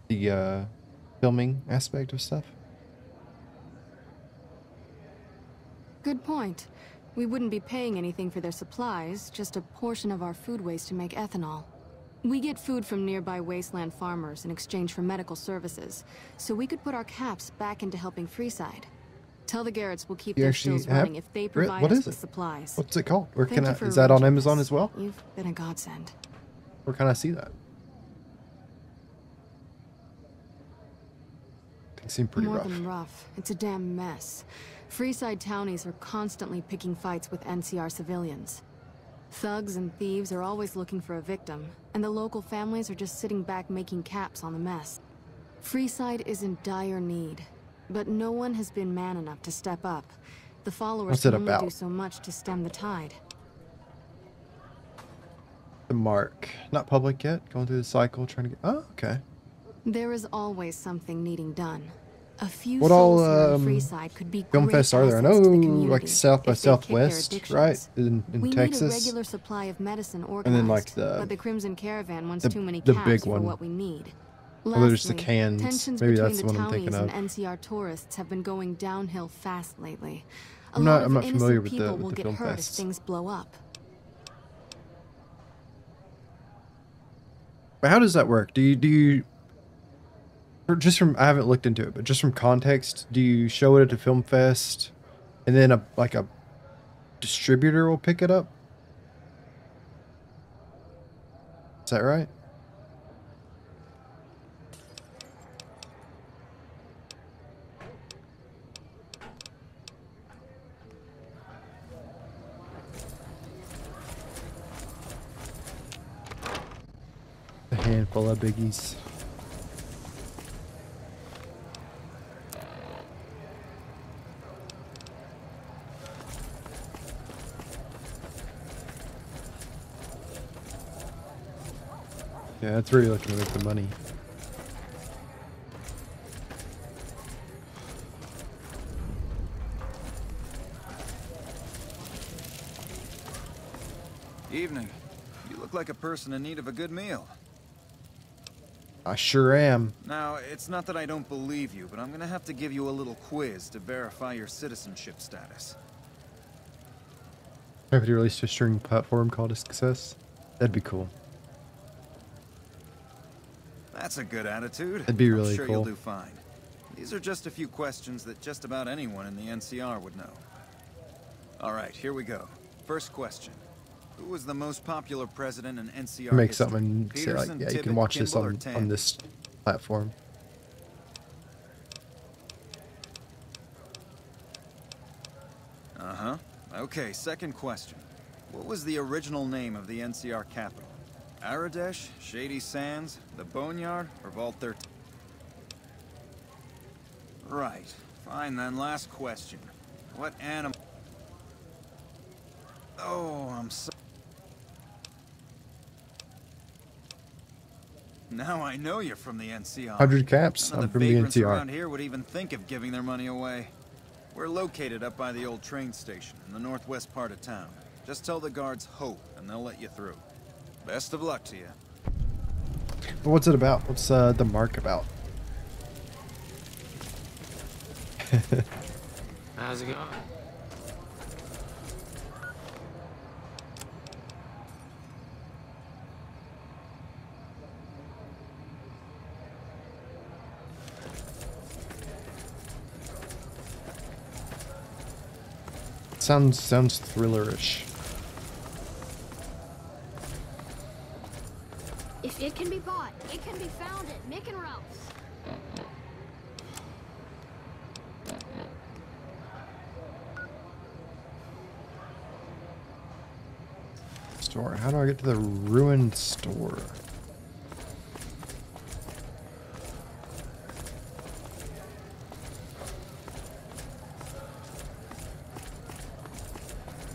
The filming aspect of stuff? Good point. We wouldn't be paying anything for their supplies, just a portion of our food waste to make ethanol. We get food from nearby wasteland farmers in exchange for medical services, so we could put our caps back into helping Freeside. Tell the Garretts we'll keep You their actually stills running if they provide what us is with it? supplies. What's it called? Where Thank can you I? for Is that on arranging Amazon this. as well? You've been a godsend. Where can I see that? They seem pretty More rough. than rough. It's a damn mess. Freeside townies are constantly picking fights with NCR civilians. Thugs and thieves are always looking for a victim, and the local families are just sitting back making caps on the mess. Freeside is in dire need, but no one has been man enough to step up. The followers What's it can only about? do so much to stem the tide. The mark. Not public yet. Going through the cycle, trying to get... Oh, okay. There is always something needing done. A few What all souls here in Freeside could be film great fests are there? I assets know, to the community like South by if they kick their Southwest, addictions. right? In We Texas. need a regular supply of medicine And organized, then, like, but the Crimson Caravan wants the- too many the caps big for one. what we need. Well, there's the Lastly, cans. tensions Maybe between that's the one I'm thinking townies of. and NCR tourists have been going downhill fast lately. A I'm lot not- of I'm not innocent familiar with the- people with will the get film hurt fests. if things blow up. But how does that work? Do you or just from, I haven't looked into it, but just from context, do you show it at a film fest and then a distributor will pick it up? Is that right? A handful of biggies. Yeah, that's really looking to make the money. Evening. You look like a person in need of a good meal. I sure am. Now, it's not that I don't believe you, but I'm gonna have to give you a little quiz to verify your citizenship status. Have you released a streaming platform called a success? That'd be cool. That's a good attitude. That'd be really I'm sure cool. you'll do fine. These are just a few questions that just about anyone in the NCR would know. All right, here we go. First question. Who was the most popular president in NCR Make history? something and say like, Peterson, yeah, you Tippit, can watch this Kimball, or on Tandy? this platform. Uh-huh. Okay, second question. What was the original name of the NCR capital? Aradesh, Shady Sands, the Boneyard, or Vault 13? Right. Fine then, last question. What animal... Oh, I'm so... Now I know you're from the NCR. 100 caps. None of I'm from the the vagrants NCR. around here would even think of giving their money away. We're located up by the old train station in the northwest part of town. Just tell the guards hope, and they'll let you through. Best of luck to you. But what's it about? What's the mark about? How's it going? Sounds thrillerish. If it can be bought, it can be found at Nick and Ralph's. store. How do I get to the ruined store?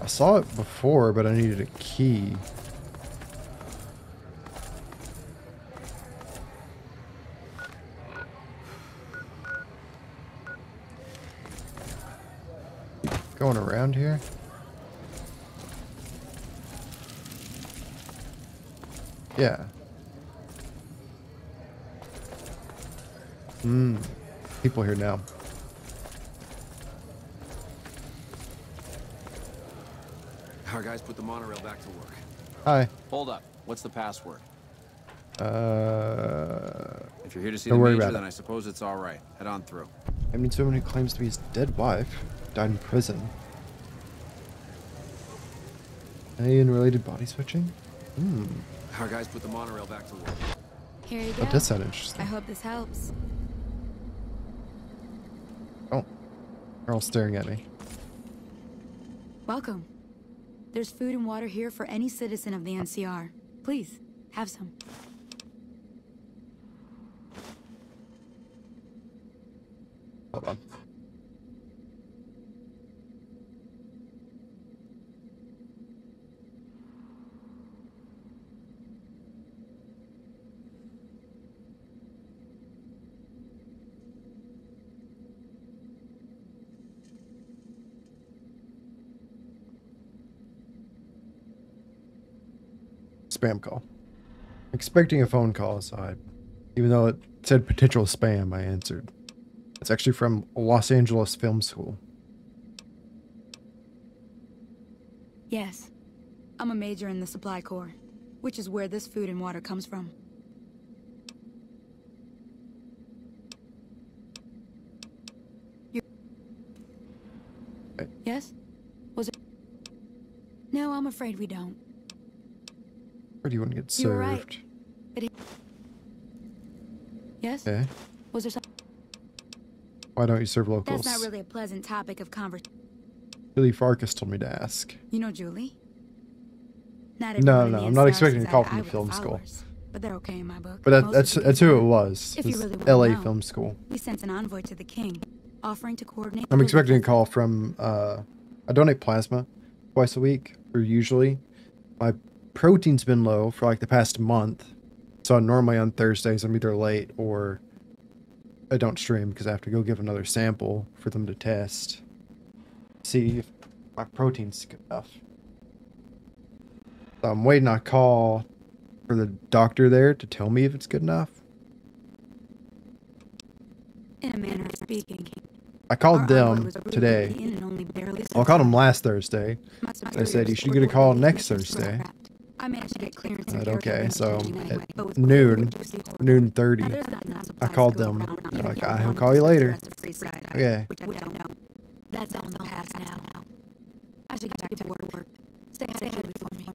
I saw it before, but I needed a key. Going around here? Yeah. People here now. Our guys put the monorail back to work. Hi. Hold up. What's the password? If you're here to see the major, then I suppose it's all right. Head on through. I mean, someone who claims to be his dead wife died in prison. Alien-related body switching? Our guys put the monorail back to work. Here you go. That does sound interesting. I hope this helps. Oh. They're all staring at me. Welcome. There's food and water here for any citizen of the NCR. Please, have some. Hold on. Spam call. Expecting a phone call, so even though it said potential spam, I answered. It's actually from Los Angeles Film School. Yes. I'm a major in the Supply Corps, which is where this food and water comes from. Yes? Was it? No, I'm afraid we don't. Where do you want to get You were served? right. But yes? Okay. Was there something? Why don't you serve locals? That's not really a pleasant topic of conversation. Julie Farkas told me to ask. You know Julie? Not No, everyone in no, the I'm not NCR expecting a sees call eye from to the eye film with school. followers, but they're okay in my book. But Most of that's the who it people- was. If you It's really want LA to know, Film School. We sent an envoy to the king, offering to coordinate. I'm the expecting a relief call from, I donate plasma twice a week, or usually. My protein's been low for like the past month. So normally on Thursdays I'm either late or I don't stream because I have to go give another sample for them to test. See if my protein's good enough. So I'm waiting on a call for the doctor there to tell me if it's good enough. In a manner of speaking. I called Our envoy them was brutally today. beaten and only barely Well, I called them last Thursday. My I said you superiors should get a reported call the next missions were Thursday. scrapped. I managed to get clearance I and said, okay, so anyway, but at was noon, horrible. 30, Now, there's nothing on I supplies called to go them. around They're like, if you I'll want call you to later. rest of Freeside, Okay. which we don't know. That's all in the past now. I should get back to work. Stay ahead before me.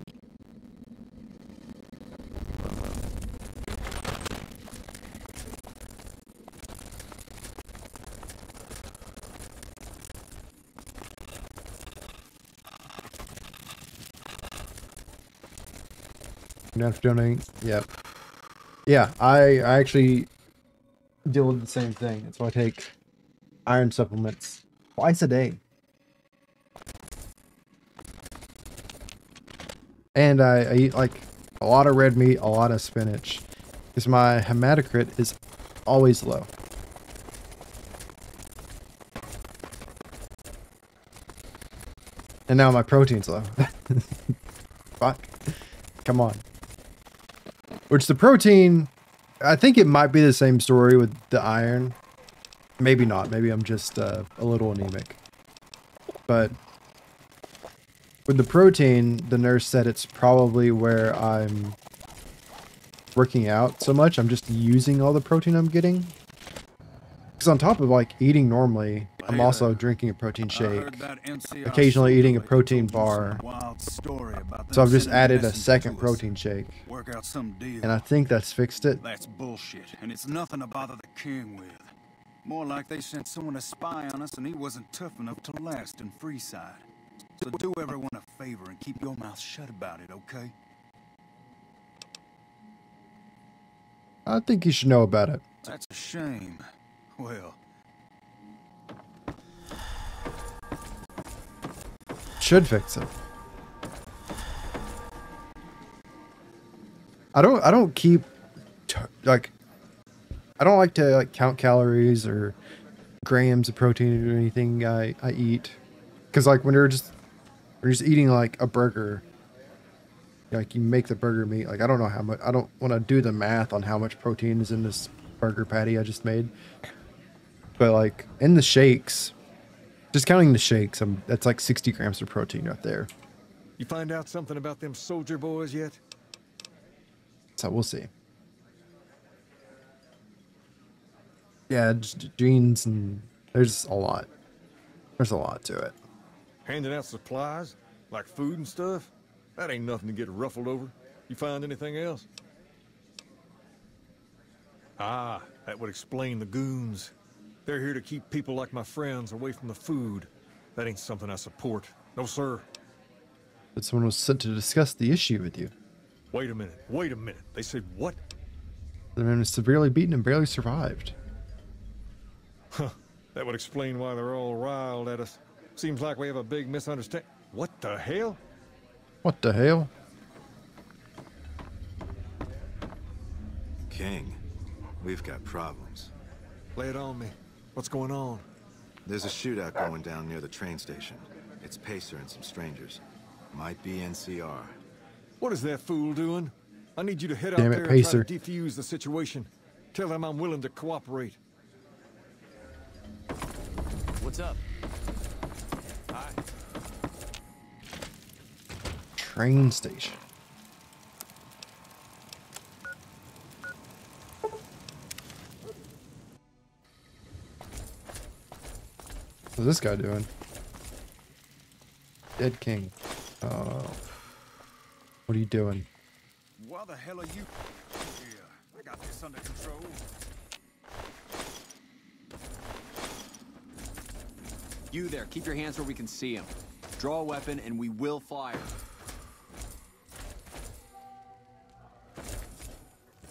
You have to donate. Yep. Yeah, I actually deal with the same thing. That's why I take iron supplements twice a day. And I eat like a lot of red meat, a lot of spinach. Because my hematocrit is always low. And now my protein's low. Fuck. Come on. Which the protein, I think it might be the same story with the iron. Maybe not. Maybe I'm just a little anemic. But with the protein, the nurse said it's probably where I'm working out so much. I'm just using all the protein I'm getting. Because on top of like eating normally, I'm also drinking a protein shake. Occasionally eating a protein bar. So I've just added a second protein shake. Work out some deal. And I think that's fixed it. That's bullshit, and it's nothing to bother the king with. More like they sent someone to spy on us and he wasn't tough enough to last in Freeside. So do everyone a favor and keep your mouth shut about it, okay? I think you should know about it. That's a shame. Well... Should fix it. I don't keep like I don't like to like count calories or grams of protein or anything I eat, because like when we're just eating like a burger, like you make the burger meat, like I don't know how much, I don't want to do the math on how much protein is in this burger patty I just made, but like in the shakes, just counting the shakes, that's like 60 grams of protein right there. You find out something about them soldier boys yet? So we'll see. Yeah, just genes, and there's a lot. There's a lot to it. Handing out supplies? Like food and stuff? That ain't nothing to get ruffled over. You find anything else? Ah, that would explain the goons. They're here to keep people like my friends away from the food. That ain't something I support. No, sir. But someone was sent to discuss the issue with you. Wait a minute. Wait a minute. They said what? The man was severely beaten and barely survived. Huh. That would explain why they're all riled at us. Seems like we have a big misunderstanding. What the hell? What the hell? King, we've got problems. Lay it on me. What's going on? There's a shootout going down near the train station. It's Pacer and some strangers. Might be NCR. What is that fool doing? I need you to head out Damn it, there and Pacer. try to defuse the situation. Tell them I'm willing to cooperate. What's up? Hi. Train station. What's this guy doing? Dead King. What are you doing? Why the hell are you here? I got this under control. You there, keep your hands where we can see him. Draw a weapon and we will fire.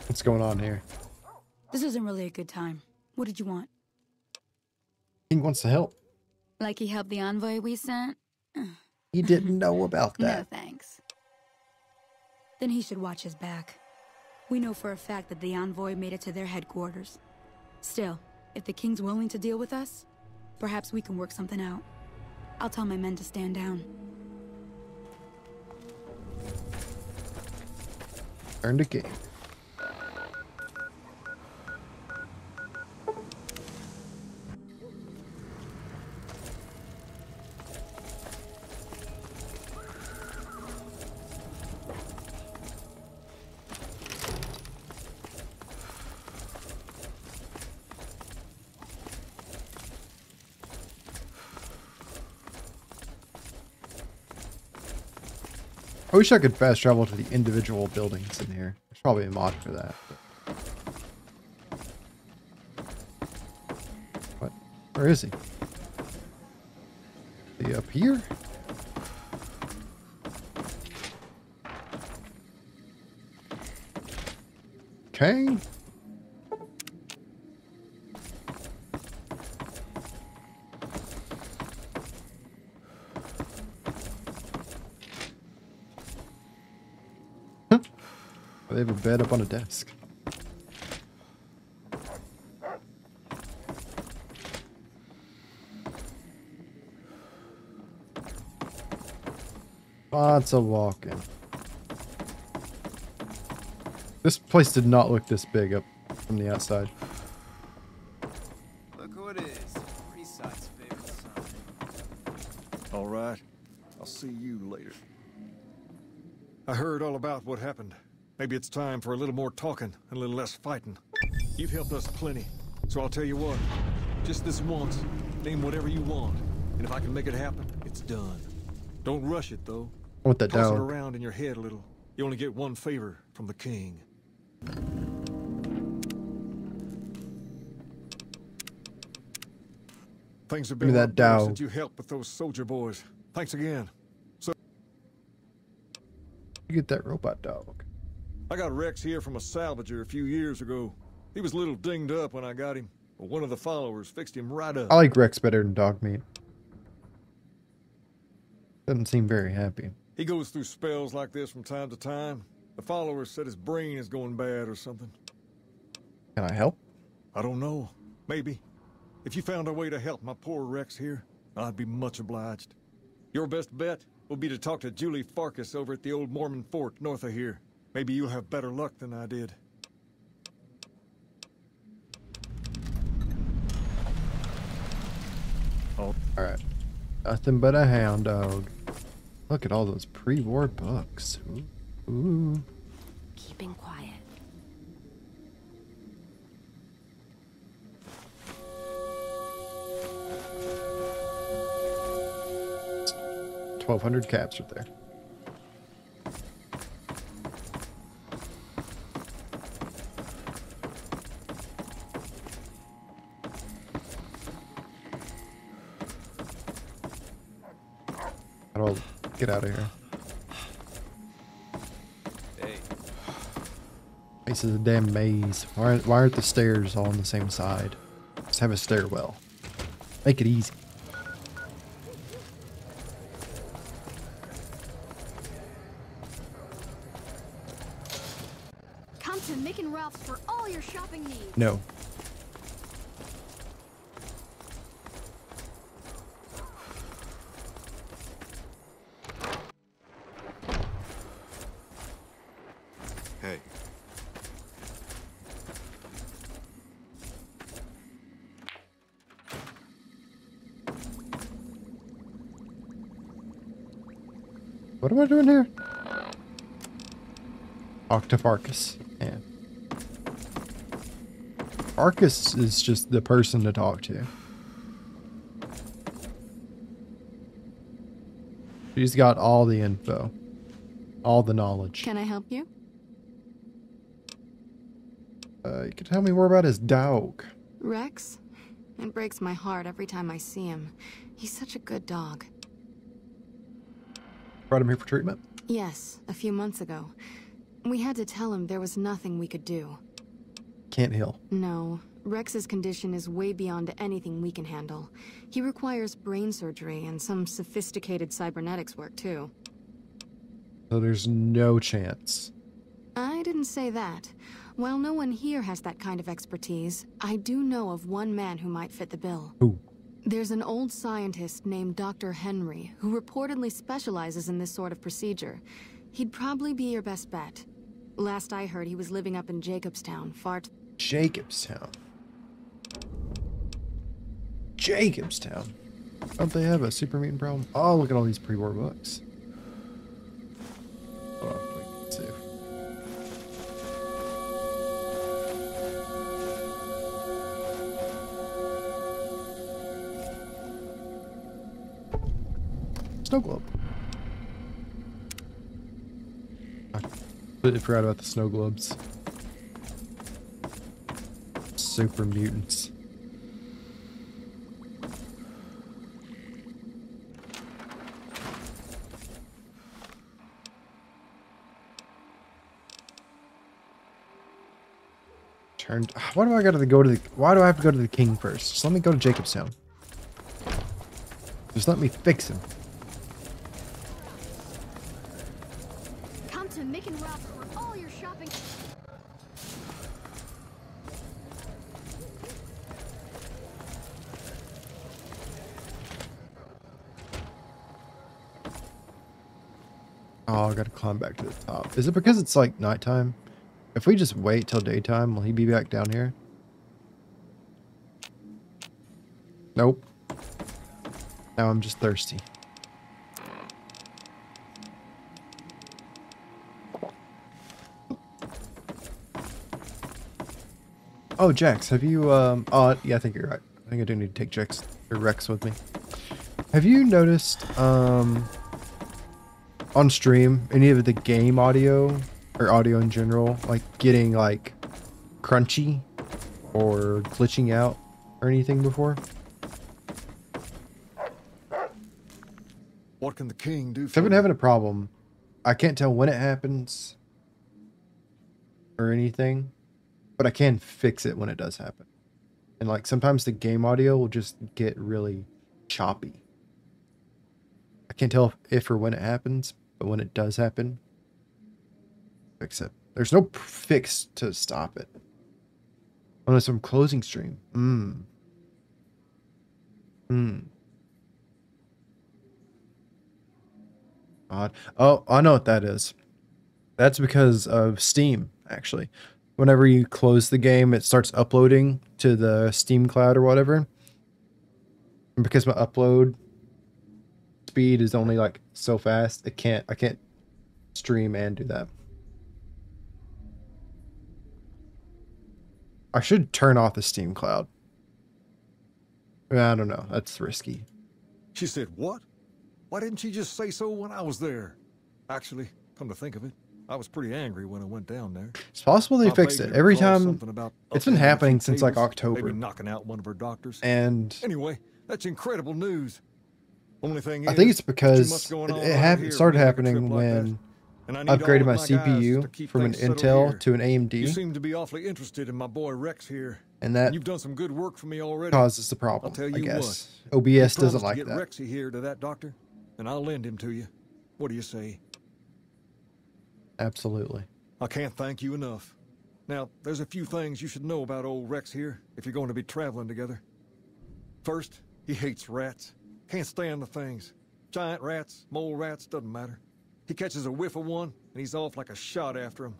What's going on here? This isn't really a good time. What did you want? King wants to help. Like he helped the envoy we sent? He didn't know about that. No thanks. Then he should watch his back. We know for a fact that the envoy made it to their headquarters. Still, if the king's willing to deal with us, perhaps we can work something out. I'll tell my men to stand down. Turn the game. I wish I could fast travel to the individual buildings in here. There's probably a mod for that. But... What? Where is he? Is he up here? Okay. They have a bed up on a desk. Lots of walking. This place did not look this big up from the outside. Look who it is. Freeside's favorite son. All right. I'll see you later. I heard all about what happened. Maybe it's time for a little more talking and a little less fighting. You've helped us plenty, so I'll tell you what. Just this once, name whatever you want, and if I can make it happen, it's done. Don't rush it, though. I want that Toss it down. around in your head a little. You only get one favor from the king. Things have Give me been a that lot better Dow. since you helped with those soldier boys. Thanks again. So You get that robot dog. I got Rex here from a salvager a few years ago. He was a little dinged up when I got him, but one of the followers fixed him right up. I like Rex better than dog meat. Doesn't seem very happy. He goes through spells like this from time to time. The followers said his brain is going bad or something. Can I help? I don't know. Maybe. If you found a way to help my poor Rex here, I'd be much obliged. Your best bet will be to talk to Julie Farkas over at the old Mormon fort north of here. Maybe you'll have better luck than I did. Oh. Alright. Nothing but a hound dog. Look at all those pre-war books. Ooh. Ooh. Keeping quiet. $1,200 caps right there. How do I get out of here? Hey. This is a damn maze. Why aren't the stairs all on the same side? Just have a stairwell. Make it easy. Come to Mick and Ralph's for all your shopping needs. No. Hey. What am I doing here? Octafarcus. Man. Arcus is just the person to talk to. She's got all the info. All the knowledge. Can I help you? You could tell me more about his dog. Rex? It breaks my heart every time I see him. He's such a good dog. Brought him here for treatment? Yes, a few months ago. We had to tell him there was nothing we could do. Can't heal. No. Rex's condition is way beyond anything we can handle. He requires brain surgery and some sophisticated cybernetics work, too. So there's no chance. I didn't say that. While no one here has that kind of expertise, I do know of one man who might fit the bill. Who? There's an old scientist named Dr. Henry who reportedly specializes in this sort of procedure. He'd probably be your best bet. Last I heard, he was living up in Jacobstown, Jacobstown. Jacobstown. Don't they have a super mutant problem? Oh, look at all these pre-war books. Hold on, wait, let's see. Snow globe. I completely forgot about the snow globes. Super mutants. Turned. Why do I gotta go to the? Why do I have to go to the king first? Just let me go to Jacobstown. Just let me fix him. Come to Mick and Ralph's for all your shopping. Oh, I gotta climb back to the top. Is it because it's like nighttime? If we just wait till daytime, will he be back down here? Nope. Now I'm just thirsty. Oh, Jax, have you, oh, yeah, I think you're right. I think I do need to take Jax or Rex with me. Have you noticed, on stream, any of the game audio, or audio in general, like, getting, like, crunchy or glitching out or anything before? What can the king do for I've been having a problem. I can't tell when it happens or anything, but I can fix it when it does happen. And like sometimes the game audio will just get really choppy. I can't tell if or when it happens, but when it does happen, fix it. There's no fix to stop it. Unless I'm closing stream. Odd. Oh, I know what that is. That's because of Steam, actually. Whenever you close the game, it starts uploading to the Steam cloud or whatever. And because my upload speed is only like so fast, I can't stream and do that. I should turn off the Steam cloud. I don't know. That's risky. She said, what? Why didn't she just say so when I was there? Actually, come to think of it, I was pretty angry when I went down there. It's possible they fixed it. Every time, it's been happening since like October. Maybe knocking out one of her doctors. And anyway, that's incredible news. Only thing is, I think it's because it started happening when I upgraded my CPU from an Intel to an AMD. You seem to be awfully interested in my boy Rex here. And that you've done some good work for me already. Causes the problem, I'll tell you I guess. What, OBS doesn't like get that. Rexy here to that doctor, and I'll lend him to you. What do you say? Absolutely. I can't thank you enough. Now, there's a few things you should know about old Rex here if you're going to be traveling together. First, he hates rats. Can't stand the things. Giant rats, mole rats, doesn't matter. He catches a whiff of one, and he's off like a shot after him.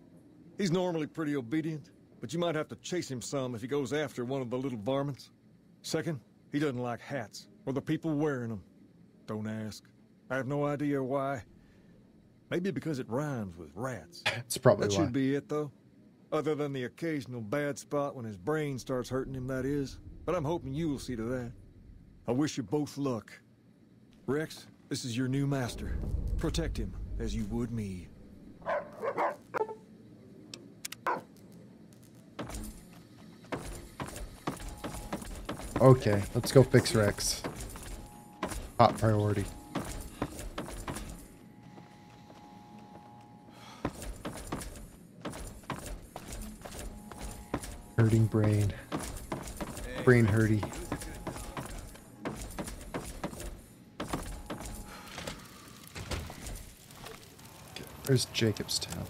He's normally pretty obedient, but you might have to chase him some if he goes after one of the little varmints. Second, he doesn't like hats, or the people wearing them. Don't ask. I have no idea why. Maybe because it rhymes with rats. It's probably that why. Should be it, though. Other than the occasional bad spot when his brain starts hurting him, that is. But I'm hoping you will see to that. I wish you both luck. Rex, this is your new master. Protect him as you would me. Okay, let's go fix Rex. Top priority. Hurting brain. Brain hurty. Where's Jacobstown?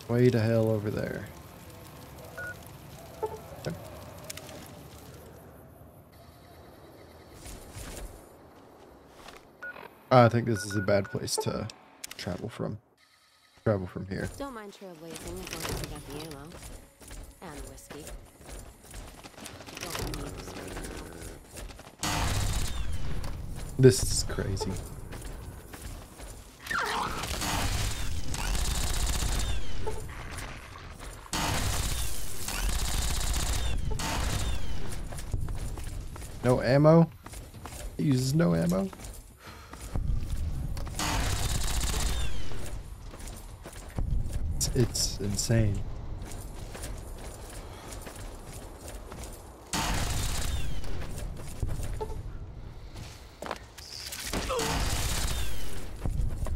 Way to hell over there. Okay. I think this is a bad place to travel from. Travel from here. Don't mind trailblazing as long as you got the ammo. And whiskey. Don't need this right now. This is crazy. No ammo? He uses no ammo? It's insane.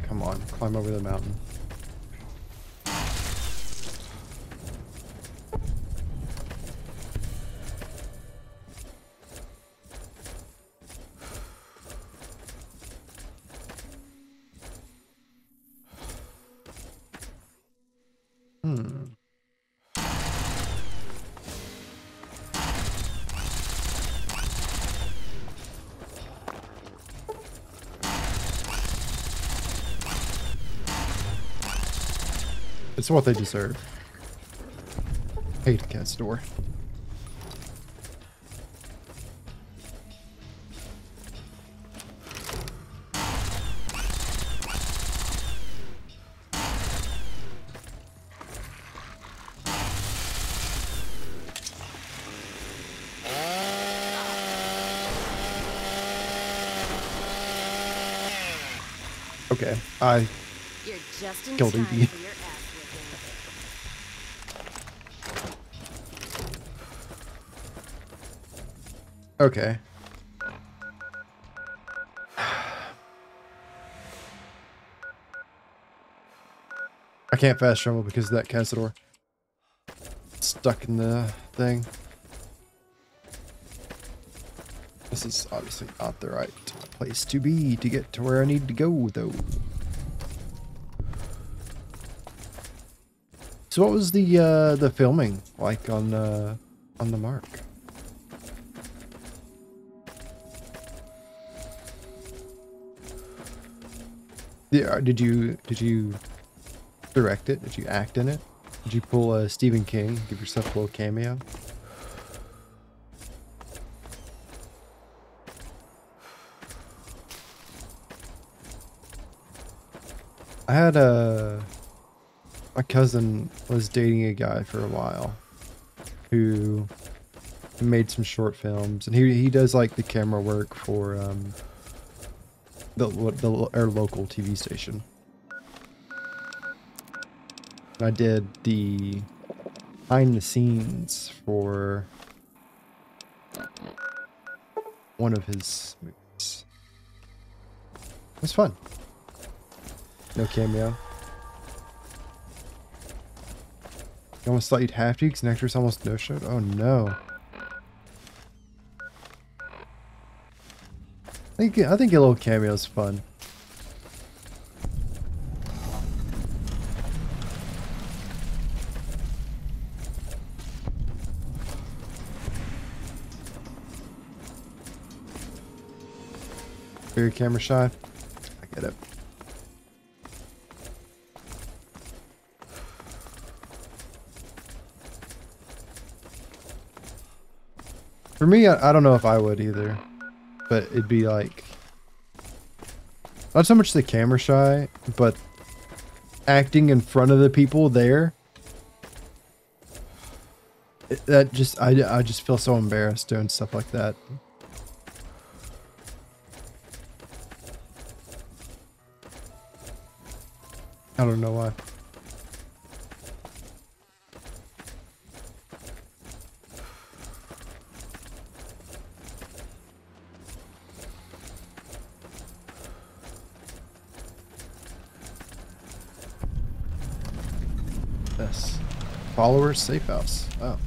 Come on, climb over the mountain. It's what they deserve. Hate cat's door. Okay, I killed EB. Okay. I can't fast travel because of that Cazador. Stuck in the thing. This is obviously not the right place to be to get to where I need to go, though. So what was the filming like on the Mark? Yeah, did you direct it? Did you act in it? Did you pull a Stephen King? Give yourself a little cameo? I had my cousin was dating a guy for a while who made some short films, and he does like the camera work for our local TV station. I did the behind the scenes for one of his movies. It was fun. No cameo. You almost thought you'd have to because an actress almost no-showed? Oh no. I think a little cameo is fun. Very camera shy. I get it. For me, I don't know if I would either, but it'd be like, not so much the camera shy, but acting in front of the people there. That just, I just feel so embarrassed doing stuff like that. I don't know why. Yes. Followers safe house. Oh.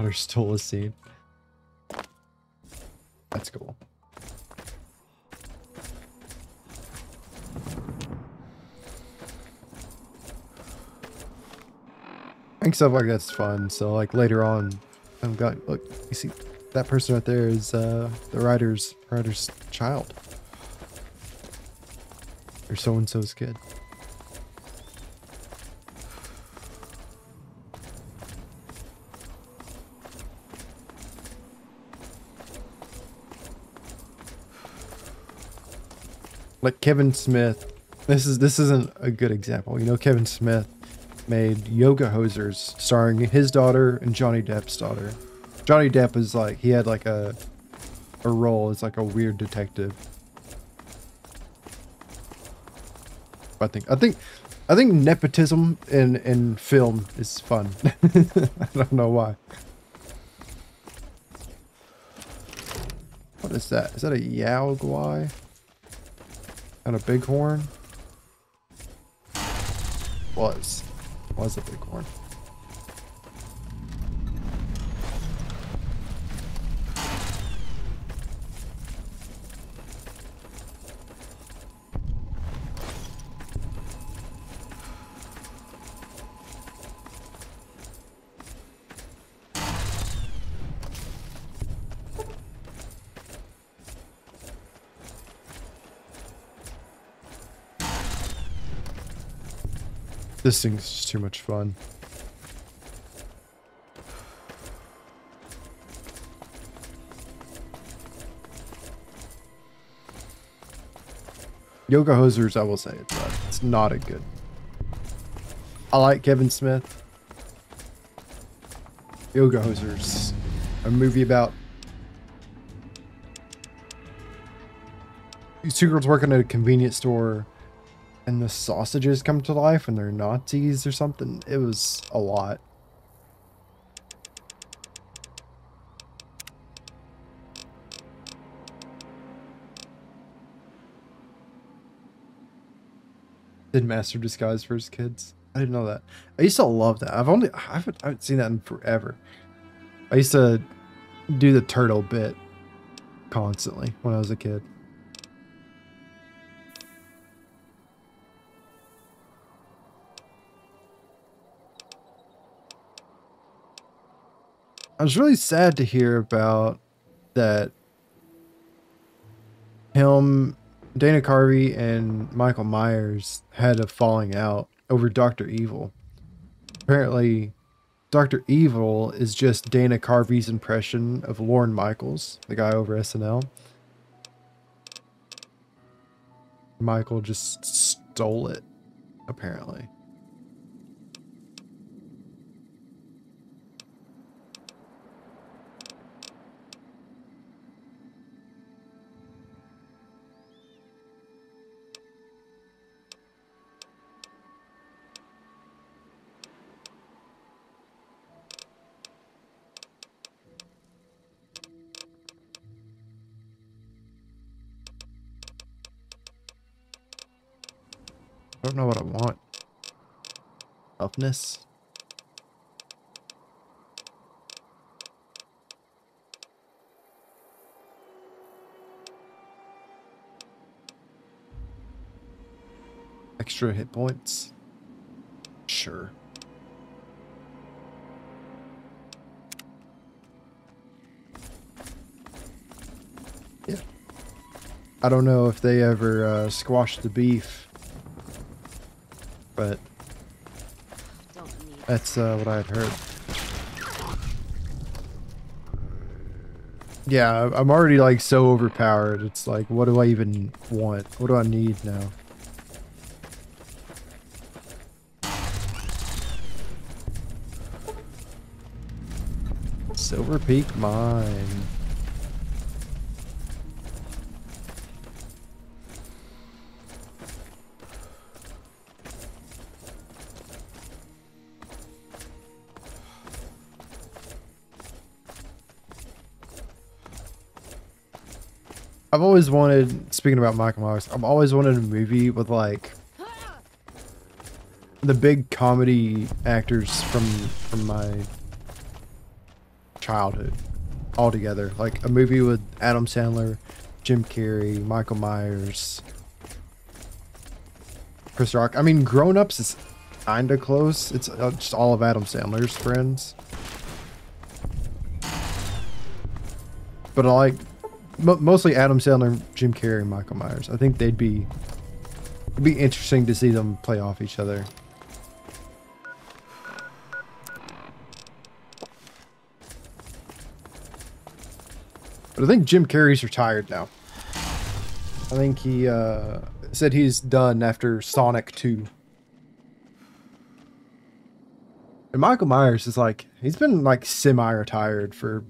Or stole a scene. That's cool. I think stuff like that's fun. So like later on, I've got, look, you see that person right there is the writer's child. Or so-and-so's kid. Like Kevin Smith, this isn't a good example. You know, Kevin Smith made Yoga Hosers starring his daughter and Johnny Depp's daughter. Johnny Depp is like, he had like a role as like a weird detective. I think nepotism in film is fun. I don't know why. What is that? Is that a Yao Guai? And a bighorn? Was a bighorn. This thing's just too much fun. Yoga Hosers, I will say it's not a good. I like Kevin Smith. Yoga Hosers, a movie about these two girls working at a convenience store And the sausages come to life and they're Nazis or something. It was a lot. Did Master Disguise for his kids? I didn't know that. I used to love that. I haven't seen that in forever. I used to do the turtle bit constantly when I was a kid. I was really sad to hear about that him, Dana Carvey, and Michael Myers had a falling out over Dr. Evil. Apparently, Dr. Evil is just Dana Carvey's impression of Lorne Michaels, the guy over SNL. Michael just stole it, apparently. I don't know what I want. Toughness. Extra hit points. Sure. Yeah. I don't know if they ever squashed the beef, but that's what I had heard. Yeah, I'm already like so overpowered. It's like, what do I even want? What do I need now? Silver Peak Mine. I've always wanted, speaking about Michael Myers, I've always wanted a movie with like the big comedy actors from my childhood all together. Like a movie with Adam Sandler, Jim Carrey, Michael Myers, Chris Rock. I mean, Grown Ups is kinda close. It's just all of Adam Sandler's friends. But I like mostly Adam Sandler, Jim Carrey, and Michael Myers. I think it'd be interesting to see them play off each other. But I think Jim Carrey's retired now. I think he said he's done after Sonic 2. And Michael Myers is like, he's been like semi-retired for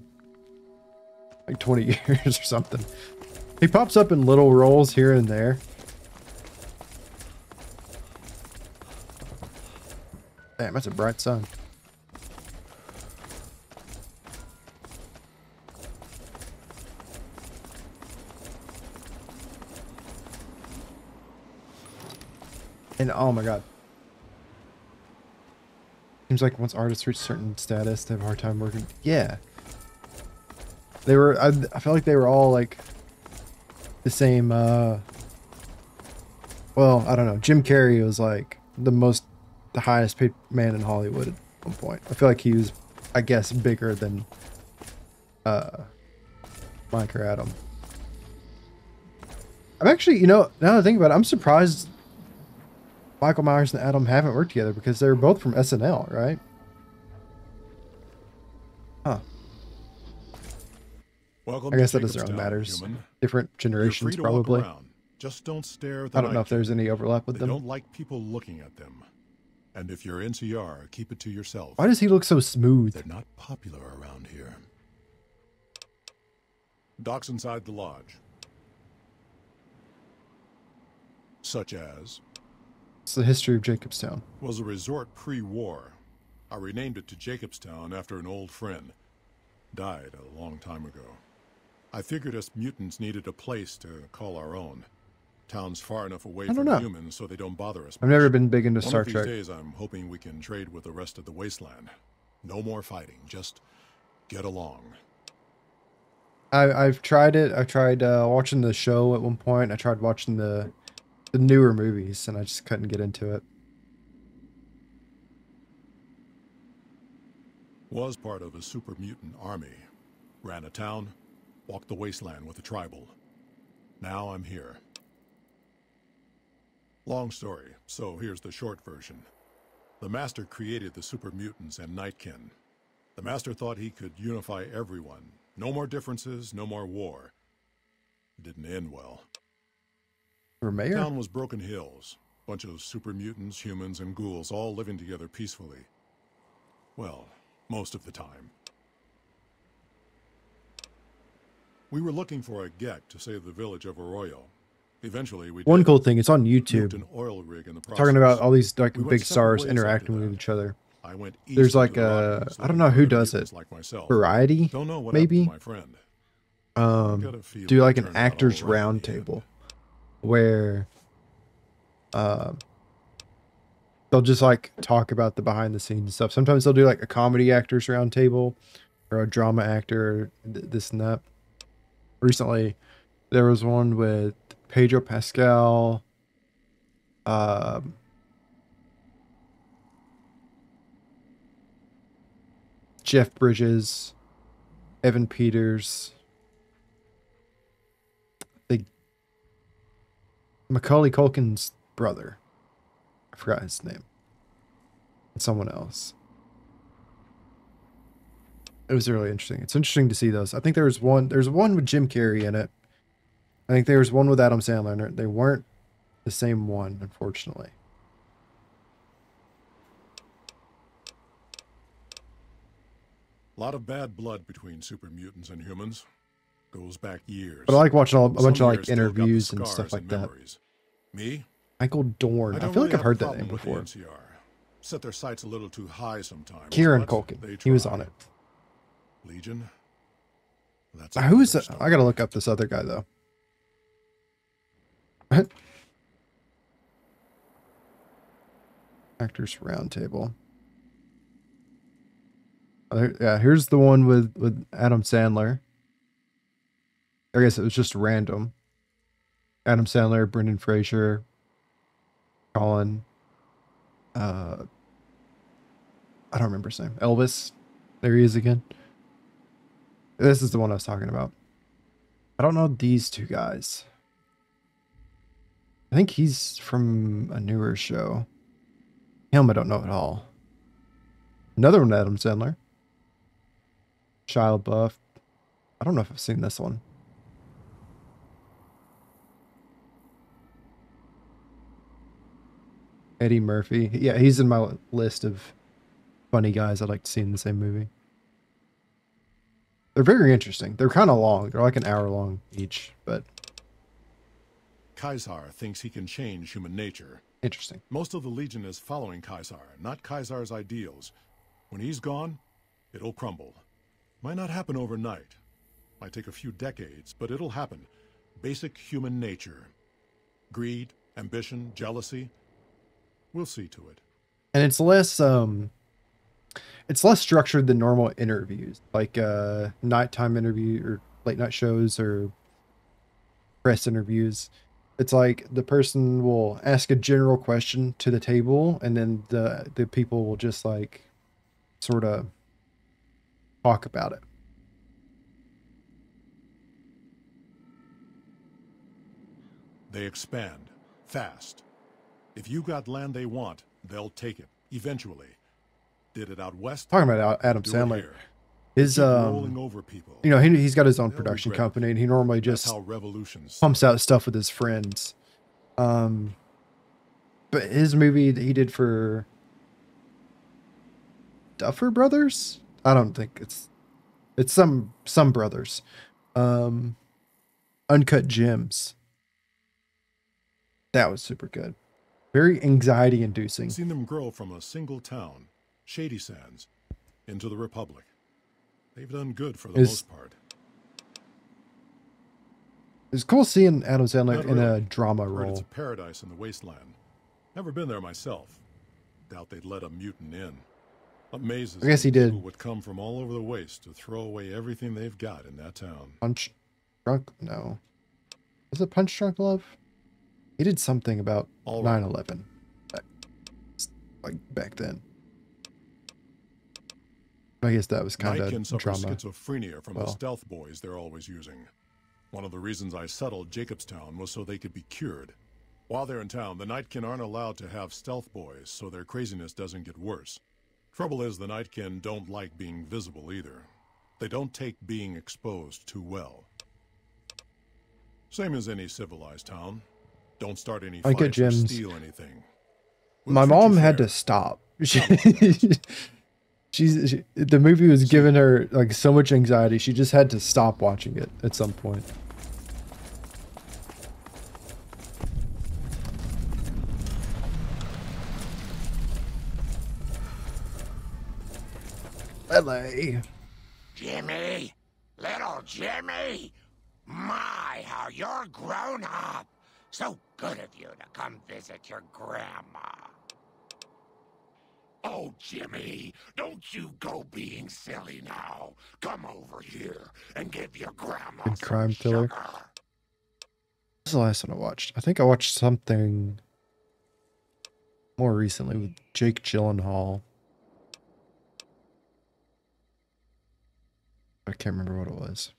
like 20 years or something. He pops up in little roles here and there. Damn, that's a bright sun. And oh my god. Seems like once artists reach certain status, they have a hard time working. Yeah. They were, I felt like they were all like the same, well, I don't know. Jim Carrey was like the highest paid man in Hollywood at one point. I feel like he was, I guess, bigger than Mike or Adam. I'm actually, you know, now that I think about it, I'm surprised Michael Myers and Adam haven't worked together because they're both from SNL, right? Huh. Welcome I guess to that doesn't really matter. Human. Different generations, probably. Just don't stare at the I don't know if there's any overlap with they them. don't like people looking at them. And if you're NCR, keep it to yourself. Why does he look so smooth? They're not popular around here. Docks inside the lodge. Such as It's the history of Jacobstown. Was a resort pre-war. I renamed it to Jacobstown after an old friend. Died a long time ago. I figured us mutants needed a place to call our own. Town's far enough away from humans so they don't bother us much. I've never been big into One Star of these Trek. days, I'm hoping we can trade with the rest of the wasteland. No more fighting, just get along. I've tried it. I tried watching the show at one point. I tried watching the newer movies, and I just couldn't get into it. Was part of a super mutant army. Ran a town, walked the wasteland with a tribal. Now I'm here. Long story, so here's the short version. The Master created the super mutants and Nightkin. The Master thought he could unify everyone. No more differences, no more war. Didn't end well. Mayor? Town was Broken Hills. Bunch of super mutants, humans, and ghouls all living together peacefully. Well, most of the time. We were looking for a Gek to save the village of Arroyo. Eventually, we One did. cool thing, it's on YouTube. An oil rig in the process. Talking about all these like We went big separate stars ways interacting after with each other. I went east There's like into the a Rockies, I don't know who looking for does it. mutants like myself. Variety, Don't know what maybe. happened to my friend. Got a feeling Do like it an turned out actors all right in round the end. table where they'll just like talk about the behind the scenes stuff. Sometimes they'll do like a comedy actors round table or a drama actor, this and that. Recently, there was one with Pedro Pascal, Jeff Bridges, Evan Peters, Macaulay Culkin's brother. I forgot his name. And someone else. It was really interesting. It's interesting to see those. I think there's one with Jim Carrey in it. I think there was one with Adam Sandler. They weren't the same one, unfortunately. A lot of bad blood between super mutants and humans. Goes back years. But I like watching a bunch of Some like years still got the interviews and scars stuff like that. memories. Me? Michael Dorn. I don't feel like really I've heard have a that name problem with the before. NCR. Set their sights a little too high sometimes. Kieran but Culkin. they He was try. on it. Legion? That's Who is another that? I gotta look up this other guy though. Actors Roundtable. Yeah, here's the one with Adam Sandler. I guess it was just random. Adam Sandler, Brendan Fraser, Colin. I don't remember his name. Elvis. There he is again. This is the one I was talking about. I don't know these two guys. I think he's from a newer show. Him, I don't know at all. Another one, Adam Sandler. Shia LaBeouf. I don't know if I've seen this one. Eddie Murphy. Yeah, he's in my list of funny guys I'd like to see in the same movie. They're very interesting. They're kind of long. They're like an hour long each, but Kaisar thinks he can change human nature. interesting. Most of the Legion is following Kaisar, not Kaisar's ideals. When he's gone, it'll crumble. Might not happen overnight. Might take a few decades, but it'll happen. Basic human nature. Greed, ambition, jealousy. We'll see to it. And it's less structured than normal interviews, like nighttime interview or late night shows or press interviews. It's like the person will ask a general question to the table, and then the people will just like sort of talk about it. They expand. Fast. If you got land they want, they'll take it. Eventually. Did it out west? Talking about Adam Do it Sandler. here. His rolling over people. you know, he's got his own They'll production regret it. company, and he normally That's just how revolutions pumps out stuff with his friends. But his movie that he did for Duffer Brothers, I don't think it's some brothers. Uncut Gems. That was super good. Very anxiety-inducing. Seen them grow from a single town, Shady Sands, into the Republic. They've done good for the most part. It's cool seeing Adam Sandler in a drama Heard role. it's a paradise in the wasteland. Never been there myself. Doubt they'd let a mutant in. Amazes I guess he me did. people would come from all over the waste to throw away everything they've got in that town. Punch Drunk? No. Was it Punch Drunk Love? He did something about 9/11. Like back then. I guess that was kind Nightkin of suffers drama. schizophrenia from the stealth boys they're always using. One of the reasons I settled Jacobstown was so they could be cured. While they're in town, the Nightkin aren't allowed to have stealth boys, so their craziness doesn't get worse. Trouble is, the Nightkin don't like being visible either. They don't take being exposed too well. Same as any civilized town. Don't start any I get fights or Jim's. steal anything. My mom had to stop. The movie was giving her like so much anxiety. She just had to stop watching it at some point. LA. Jimmy, little Jimmy. My, how you're grown up. So good of you to come visit your grandma. Oh, Jimmy, don't you go being silly now. Come over here and give your grandma Good some crime thriller. sugar. This is the last one I watched. I think I watched something more recently with Jake Gyllenhaal. I can't remember what it was.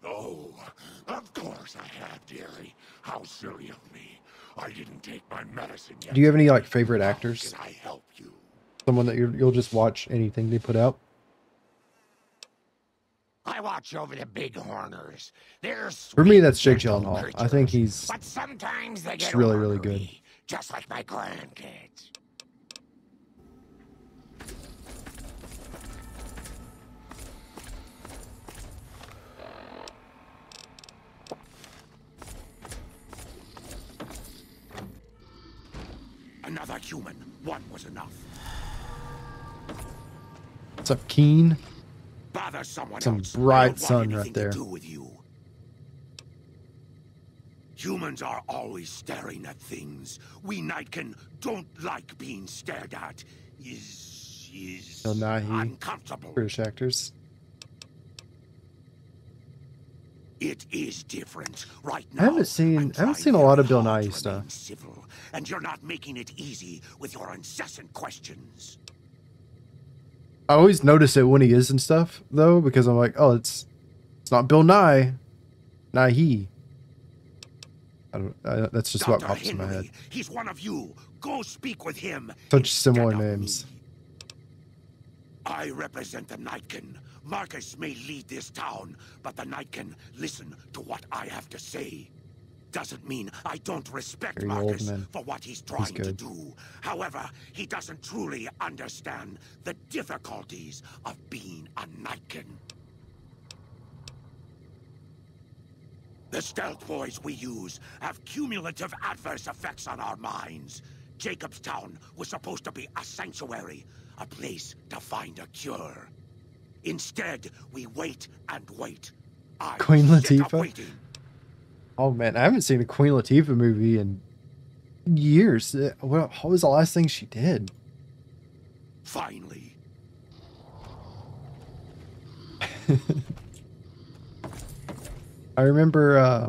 Oh, of course I have, dearie. How silly of me. I didn't take my medicine yet. Do you have any like favorite actors? Can I help you? Someone that you'll just watch anything they put out? I watch over the big horners. They're For me, sweet, that's Jake gentle Gyllenhaal. I creatures, think he's but sometimes they just get really, really good. ornery, just like my grandkids. Another human. One was enough. What's up, Keen? Bother someone Some else. bright I don't want sun anything right there. to do with you. Humans are always staring at things. We Nightkin don't like being stared at. Is No, Nahi. uncomfortable. British actors. It is different right I now. haven't seen a lot of Bill Nye stuff. Civil, and you're not making it easy with your incessant questions. I always notice it when he is and stuff though, because I'm like, oh, it's not Bill Nye, Nahi. That's just what Dr. pops in my head. He's one of you. Go speak with him. Such similar names. I represent the Nightkin. Marcus may lead this town, but the Nightkin listen to what I have to say. Doesn't mean I don't respect Very old Marcus man. for what he's trying to good. do. However, he doesn't truly understand the difficulties of being a Nightkin. The stealth boys we use have cumulative adverse effects on our minds. Jacobstown was supposed to be a sanctuary, a place to find a cure. Instead, we wait and wait. I'm Queen sick of Latifah? waiting. Oh man, I haven't seen a Queen Latifah movie in years. What was the last thing she did? Finally. I remember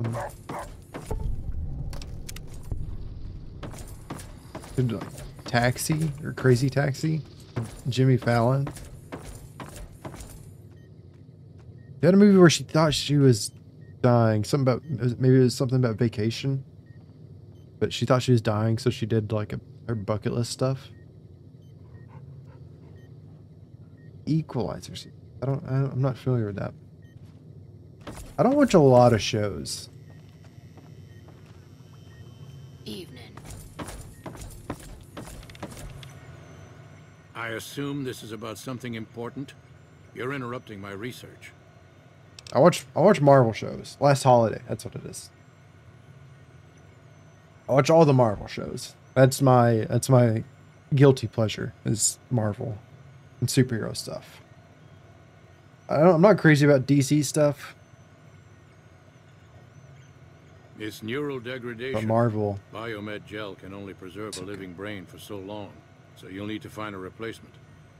Taxi or Crazy Taxi, Jimmy Fallon. She had a movie where she thought she was dying. Something about, maybe it was something about vacation, but she thought she was dying, so she did like her bucket list stuff. Equalizer. I'm not familiar with that. I don't watch a lot of shows. Evening. I assume this is about something important? You're interrupting my research. I watch Marvel shows. Last Holiday, that's what it is. I watch all the Marvel shows. That's my guilty pleasure is Marvel and superhero stuff. I'm not crazy about DC stuff. It's neural degradation. But Marvel. Biomed gel can only preserve a living brain for so long, so you'll need to find a replacement.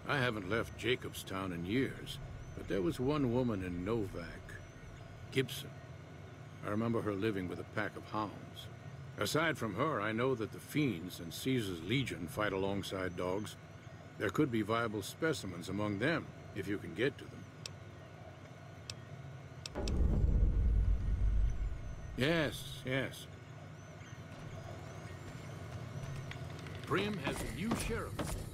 I haven't left Jacobstown in years, but there was one woman in Novak, Gibson. I remember her living with a pack of hounds. Aside from her, I know that the Fiends and Caesar's Legion fight alongside dogs. There could be viable specimens among them, if you can get to them. Yes. Prim has a new sheriff.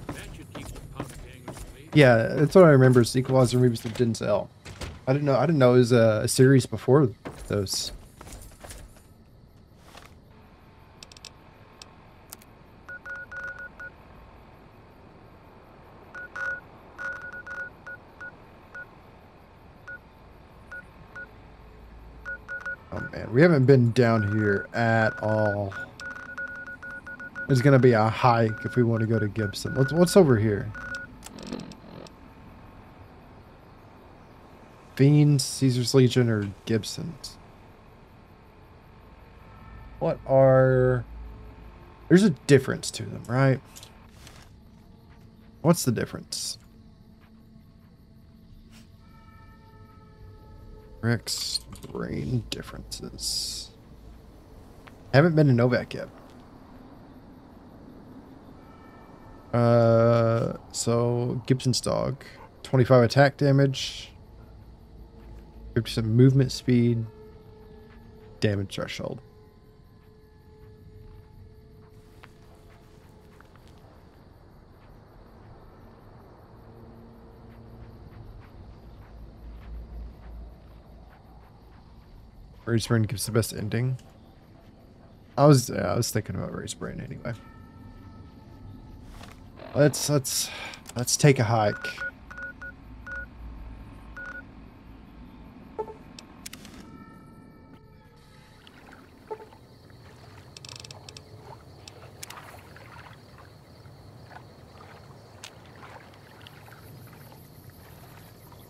That should keep the powder gangers away. Yeah, that's what I remember. Is Equalizer movies that didn't sell. I didn't know it was a series before those. Oh man, we haven't been down here at all. It's gonna be a hike if we want to go to Gibson. What's over here? Fiends, Caesar's Legion, or Gibson's? What are... There's a difference to them, right? What's the difference? Rex brain differences. Haven't been to Novak yet. So Gibson's dog, 25 attack damage, 50% movement speed, damage threshold. Race Brain gives the best ending. I was thinking about Race Brain anyway. Let's take a hike.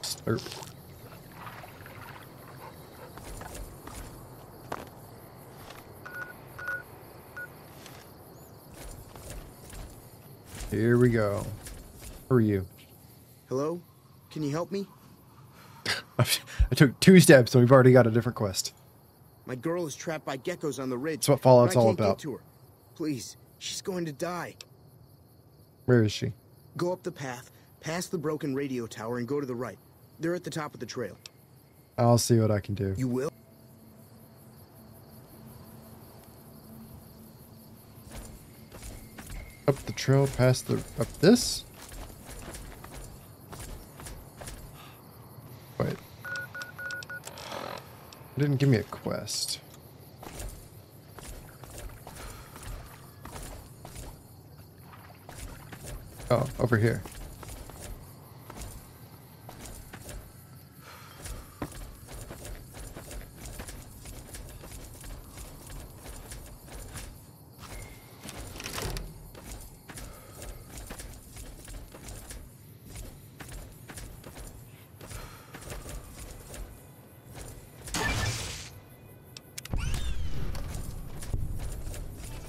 Slurp. Here we go. Who are you? Hello? Can you help me? I took 2 steps and we've already got a different quest. My girl is trapped by geckos on the ridge. That's what Fallout's all I can't about. get to her. Please, she's going to die. Where is she? Go up the path, past the broken radio tower, and go to the right. They're at the top of the trail. I'll see what I can do. You will? Up the trail, past the... Up this? Wait. It didn't give me a quest. Oh, over here.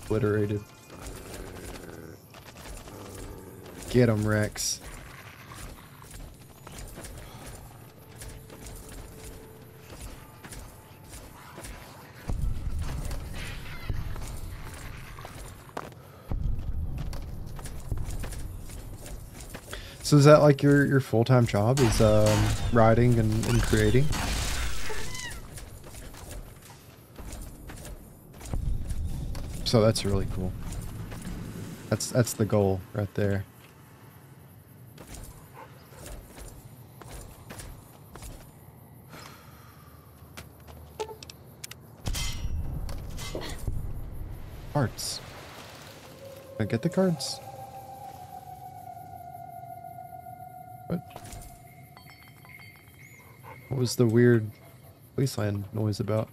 Obliterated. Get him, Rex. So is that like your full-time job is writing and creating? So that's really cool. That's the goal right there. Cards. Can I get the cards? What was the weird wasteland noise about?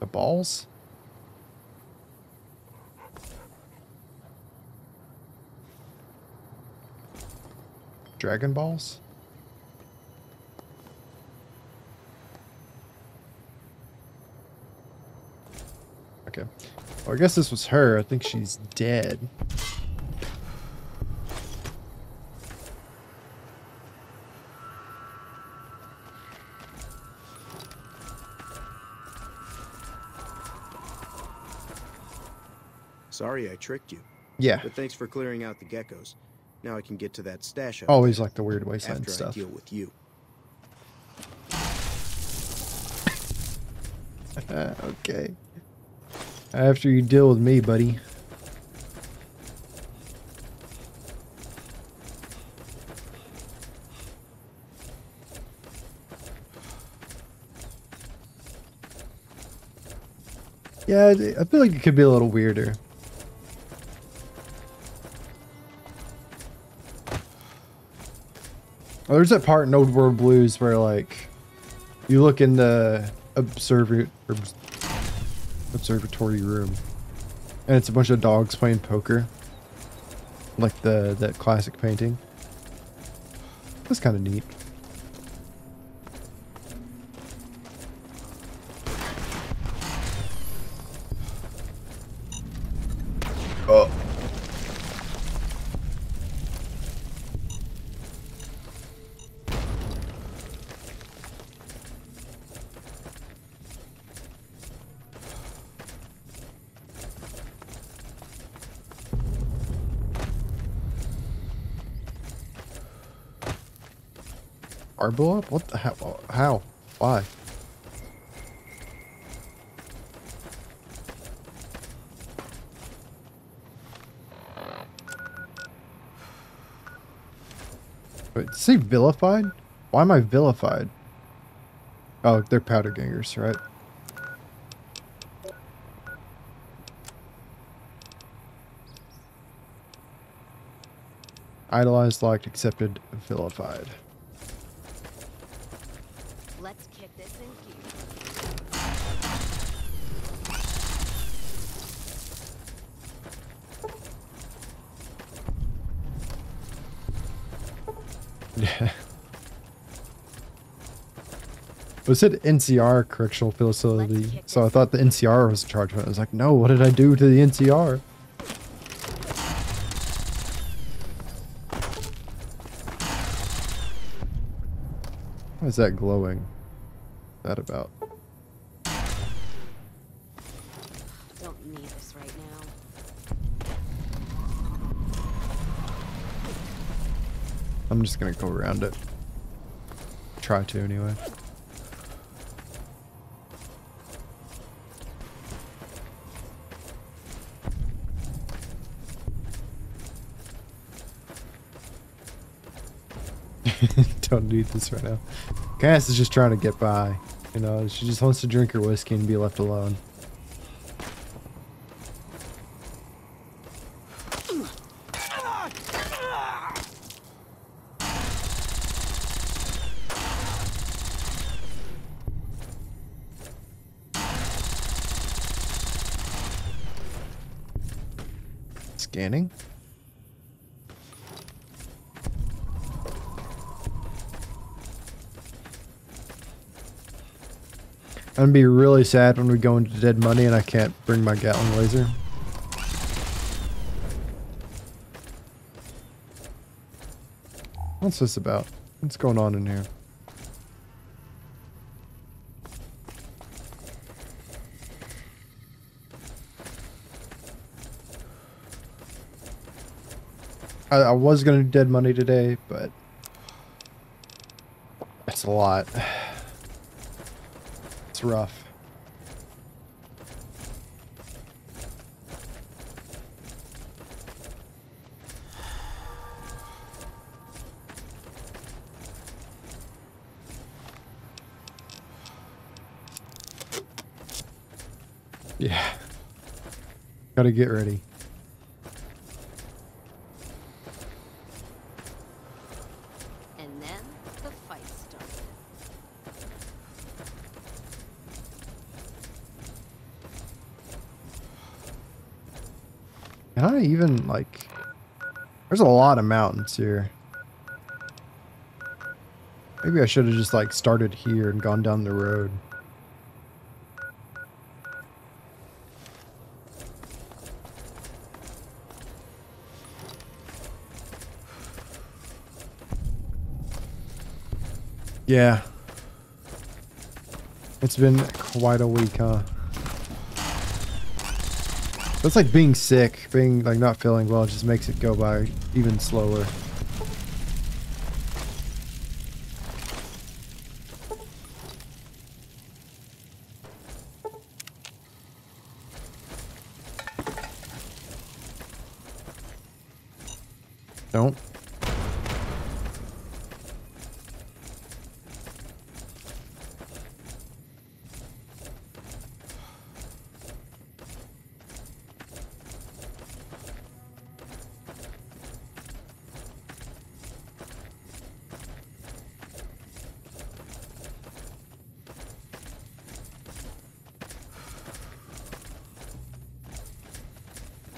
The balls? Dragon balls? Okay. Well, I guess this was her. I think she's dead. Sorry I tricked you. Yeah. But thanks for clearing out the geckos. Now I can get to that stash. Always like the weird wasteland after stuff. I deal with you. Okay. After you deal with me, buddy. Yeah, I feel like it could be a little weirder. Oh, there's that part in Old World Blues where, like, you look in the observatory room, and it's a bunch of dogs playing poker, like that classic painting. That's kind of neat. Oh. Car blow up? What the hell? How? Why? Wait, say vilified? Why am I vilified? Oh, they're powder gangers, right? Idolized, liked, accepted, vilified. Let's kick this in Yeah. It said NCR correctional facility, so I thought the NCR was in charge of it. I was like, no, what did I do to the NCR? What is that glowing? What's that about? Don't need this right now. I'm just gonna go around it. Try to anyway. Don't need this right now. Cass is just trying to get by. You know, she just wants to drink her whiskey and be left alone. Scanning? I'm gonna be really sad when we go into dead money and I can't bring my Gatling laser. What's this about? What's going on in here? I was gonna do dead money today, but it's a lot. It's rough. Yeah. Gotta get ready. And then the fight started. Can I even, like... There's a lot of mountains here. Maybe I should have just, like, started here and gone down the road. Yeah. It's been quite a week, huh? It's like being sick, being like not feeling well, just makes it go by even slower. Don't.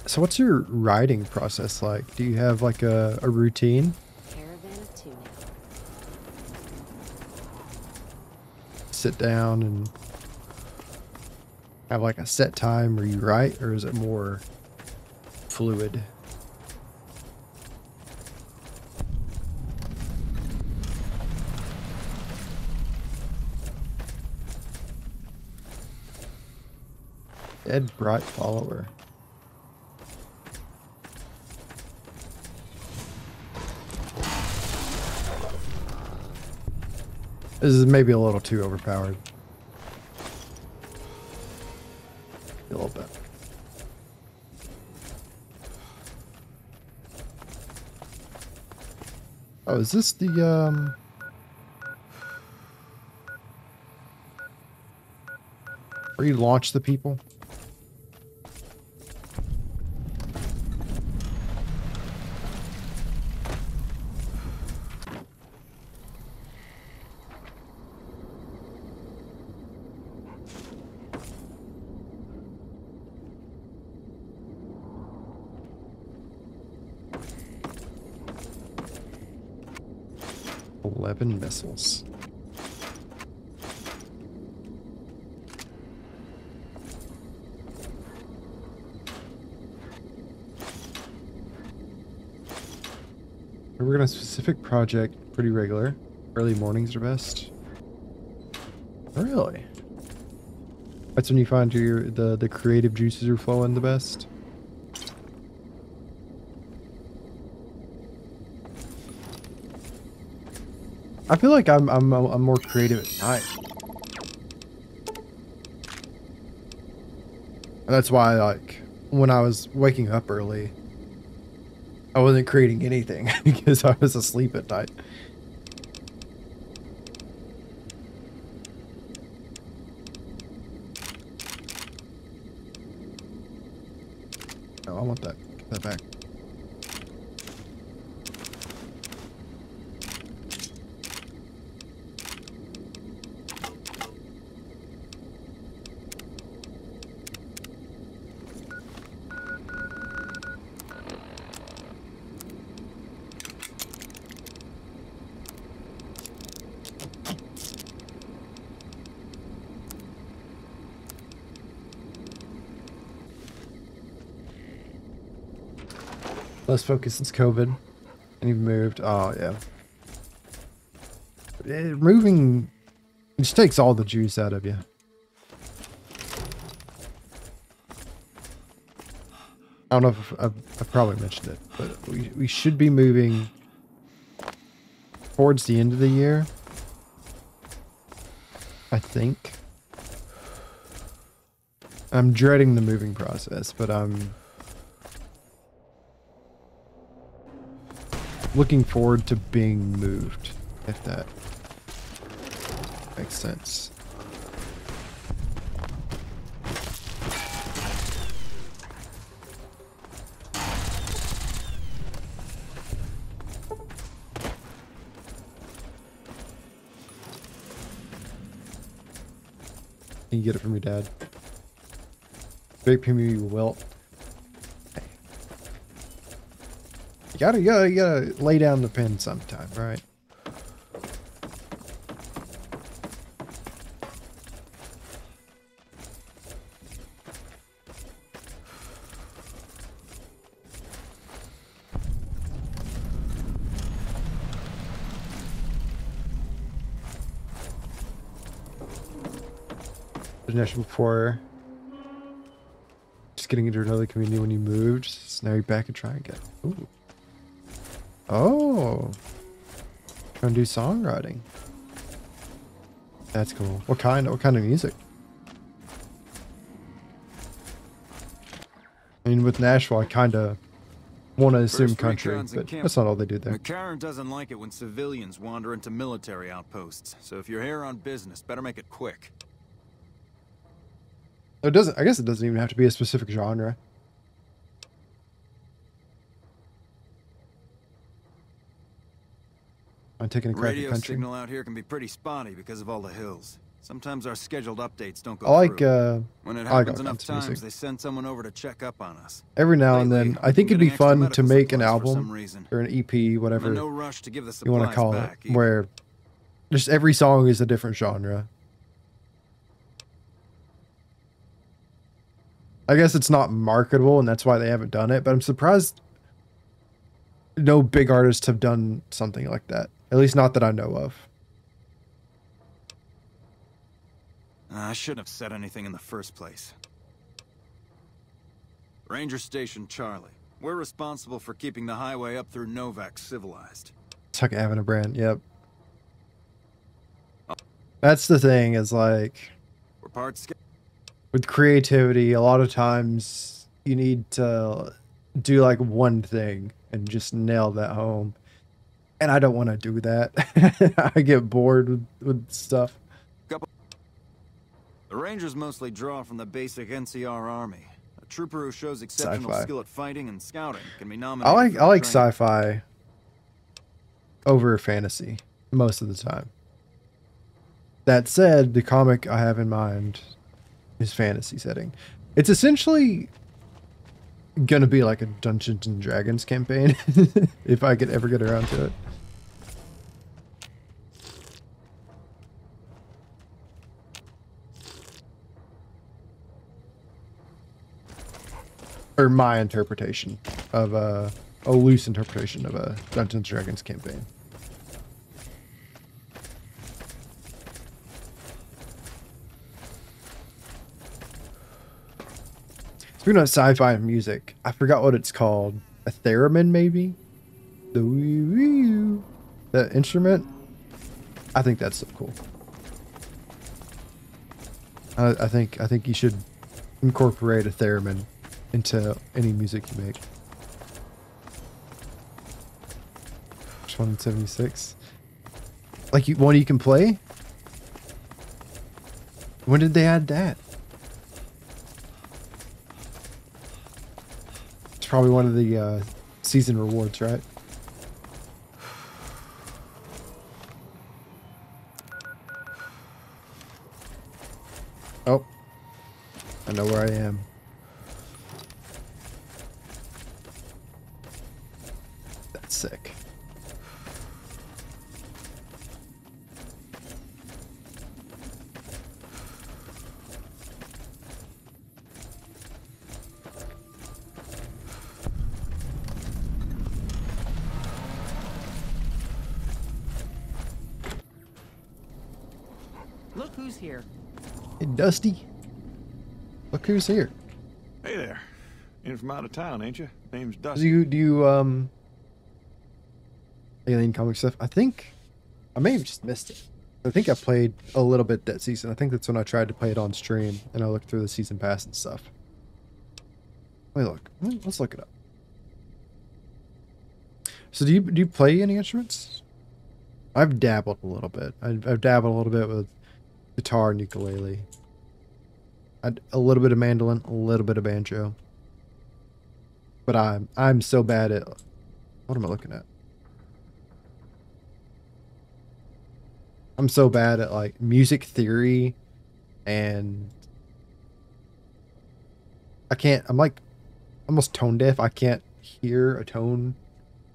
So what's your writing process like? Do you have like a routine? Caravan of two now. Sit down and have like a set time where you write, or is it more fluid? Ed Bright follower. This is maybe a little too overpowered. A little bit. Oh, is this the where you launch the people? 11 missiles. I work on a specific project pretty regular. Early mornings are best. Really? That's when you find the creative juices are flowing the best. I feel like I'm more creative at night. And that's why, like, when I was waking up early, I wasn't creating anything because I was asleep at night. No, I want that. Get that back. Less focus since COVID. And you've moved. Oh, yeah. Moving just takes all the juice out of you. I don't know if I've probably mentioned it, but we should be moving towards the end of the year. I think. I'm dreading the moving process, but I'm looking forward to being moved, if that makes sense. You get it from your dad. Great premium, you will. Hey. You gotta lay down the pen sometime, right? Before just getting into another community when you moved, so now you're back and trying again. Ooh. Oh, trying to do songwriting. That's cool. What kind of music? I mean, with Nashville, I kind of want to assume country, but that's not all they do there. McCarran doesn't like it when civilians wander into military outposts, so if you're here on business, better make it quick. It doesn't. I guess it doesn't even have to be a specific genre. I'm taking a crack at Radio country. signal out here can be pretty spotty because of all the hills. Sometimes our scheduled updates don't go I like. through. When it I like happens all enough kinds of music. times, they send someone over to check up on us. Every now and then, I think it'd be fun to make an supplies for some album reason. or an EP, whatever No rush to give the you want to supplies call back, it, where just every song is a different genre. I guess it's not marketable, and that's why they haven't done it. But I'm surprised no big artists have done something like that. At least not that I know of. I shouldn't have said anything in the first place. Ranger Station Charlie. We're responsible for keeping the highway up through Novak civilized. It's like having a brand. Yep. That's the thing, is like, We're parts. with creativity, a lot of times you need to do like one thing and just nail that home. And I don't want to do that. I get bored with stuff. The Rangers mostly draw from the basic NCR army. A trooper who shows exceptional Sci-fi. skill at fighting and scouting can be nominated. I like sci-fi over fantasy most of the time. That said, the comic I have in mind is fantasy setting. It's essentially gonna be like a Dungeons and Dragons campaign if I could ever get around to it. Or my interpretation of a loose interpretation of a Dungeons and Dragons campaign. Speaking of sci-fi and music, I forgot what it's called. A theremin, maybe? That instrument? I think that's so cool. I think you should incorporate a theremin into any music you make. Which 176? Like one you can play? When did they add that? It's probably one of the season rewards, right? Oh, I know where I am. That's sick. Look who's here. Hey, Dusty. Look who's here. Hey there. In from out of town, ain't you? Name's Dusty. Do you Alien comic stuff? I think I may have just missed it. I think I played a little bit that season. I think that's when I tried to play it on stream and I looked through the season pass and stuff. Let me look. Let's look it up. So do you play any instruments? I've dabbled a little bit. I've dabbled a little bit with guitar and ukulele. A little bit of mandolin, a little bit of banjo. But I'm so bad at, what am I looking at? I'm so bad at like music theory, and I'm like almost tone deaf. I can't hear a tone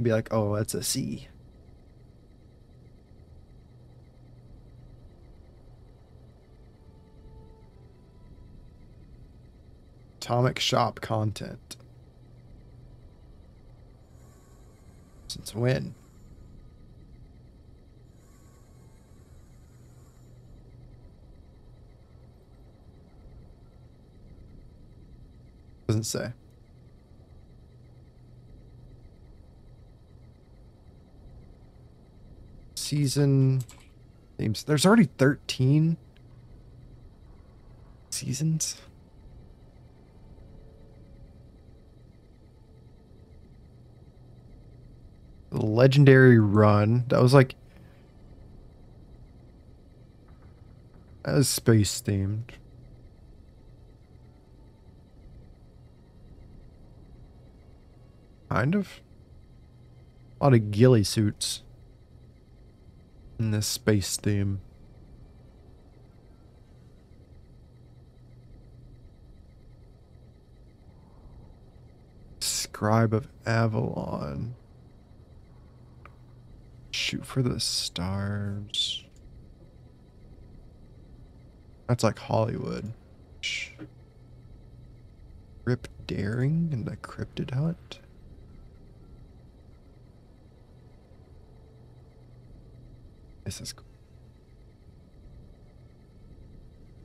Be like, oh, that's a C. Atomic Shop content. Since when? Doesn't say. Season themes. There's already 13 seasons. Legendary Run. That was like, that was space themed. Kind of. A lot of ghillie suits in this space theme. Scribe of Avalon. Shoot for the stars. That's like Hollywood. Rip Daring and the Cryptid Hunt. This is cool.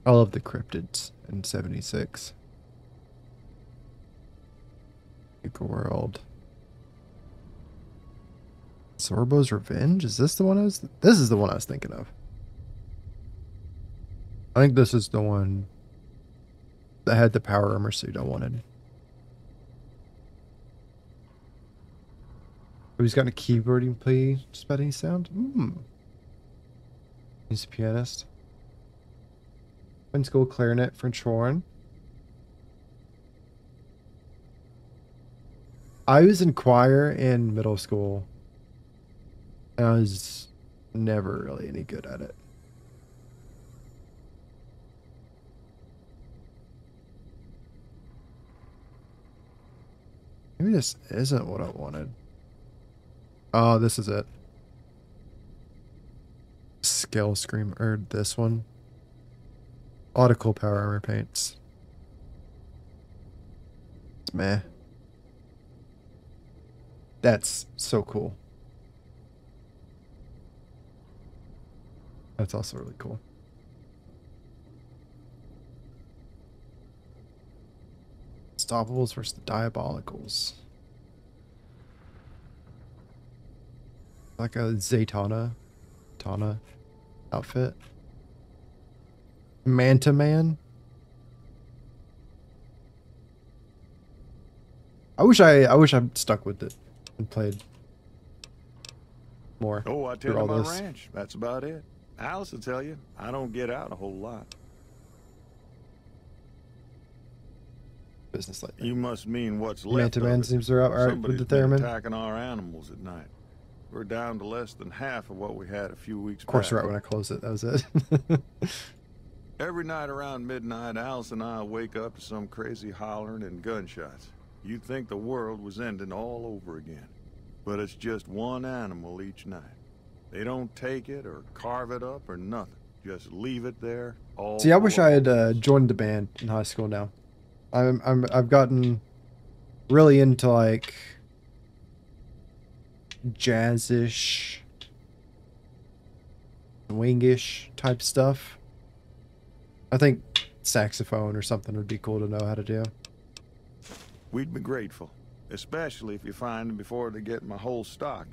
I love the cryptids in 76. Nuka World. Zorbo's Revenge? Is this the one I was... This is the one I was thinking of. I think this is the one that had the power armor suit I wanted. Oh, he's got a keyboard he can play just about any sound? He's a pianist. In school, clarinet, French horn. I was in choir in middle school. And I was never really any good at it. Maybe this isn't what I wanted. Oh, this is it. Scale Scream, or this one. A lot of cool power armor paints. It's meh. That's so cool. That's also really cool. Unstoppables versus the Diabolicals. Like a Zatanna outfit. Manta Man. I wish I'd stuck with it and played more. Oh, I tell you all my this. ranch. That's about it. Alice will tell you, I don't get out a whole lot. Business like that. You must mean what's left Manta of Man it. seems they're out alright Somebody's with the been Theremin. attacking our animals at night. We're down to less than half of what we had a few weeks Of course, back. right when I closed it, that was it. Every night around midnight, Alice and I wake up to some crazy hollering and gunshots. You'd think the world was ending all over again. But it's just one animal each night. They don't take it or carve it up or nothing. Just leave it there all See, I wish I alone. had joined the band in high school now. I've gotten really into like jazzish, swingish type stuff. I think saxophone or something would be cool to know how to do. We'd be grateful, especially if you find them before they get my whole stock.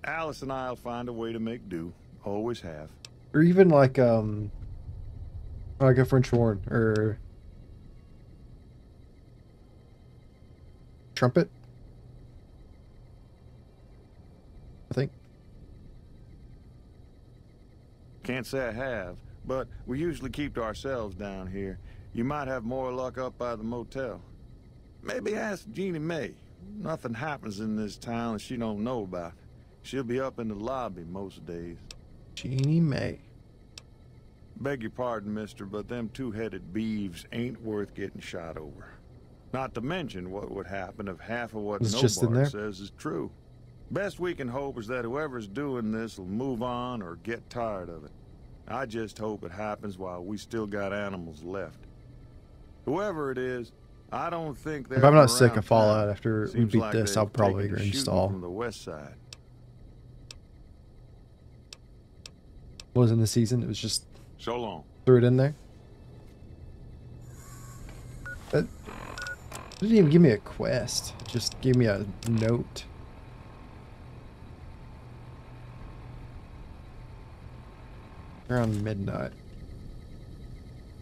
Alice and I'll find a way to make do. Always have. Or even like a French horn or trumpet. I think. Can't say I have, but we usually keep to ourselves down here. You might have more luck up by the motel. Maybe ask Jeannie Mae. Nothing happens in this town that she don't know about. She'll be up in the lobby most days. Jeannie Mae. Beg your pardon, mister, but them two-headed beeves ain't worth getting shot over. Not to mention what would happen if half of what It's just in there. Nobart says is true. Best we can hope is that whoever's doing this will move on or get tired of it. I just hope it happens while we still got animals left. Whoever it is, I don't think they're If I'm not sick around of Fallout town. after we Seems beat like this, they've I'll probably taken to shooting install. from the west side. Wasn't the season? It was just So long. threw it in there. That didn't even give me a quest. It just gave me a note. Around midnight.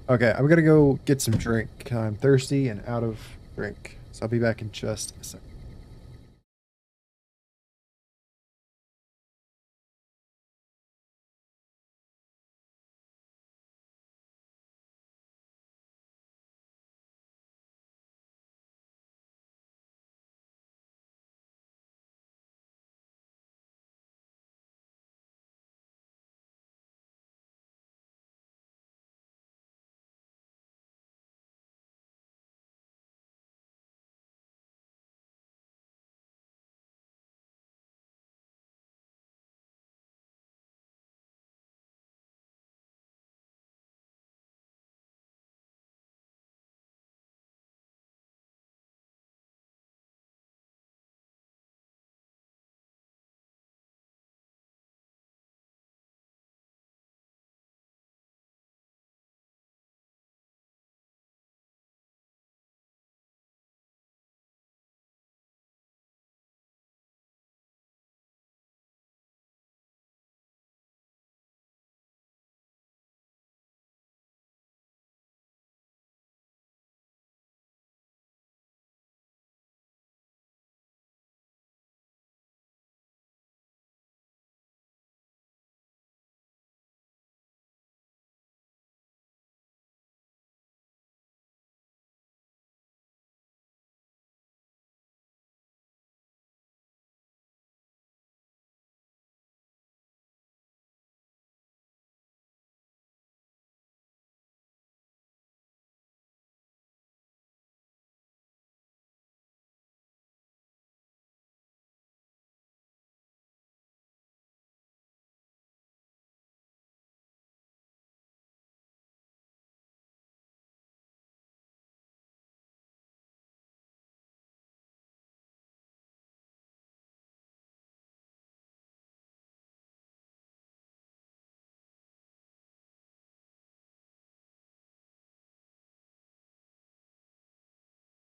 Okay, I'm gonna go get some drink. I'm thirsty and out of drink. So I'll be back in just a second.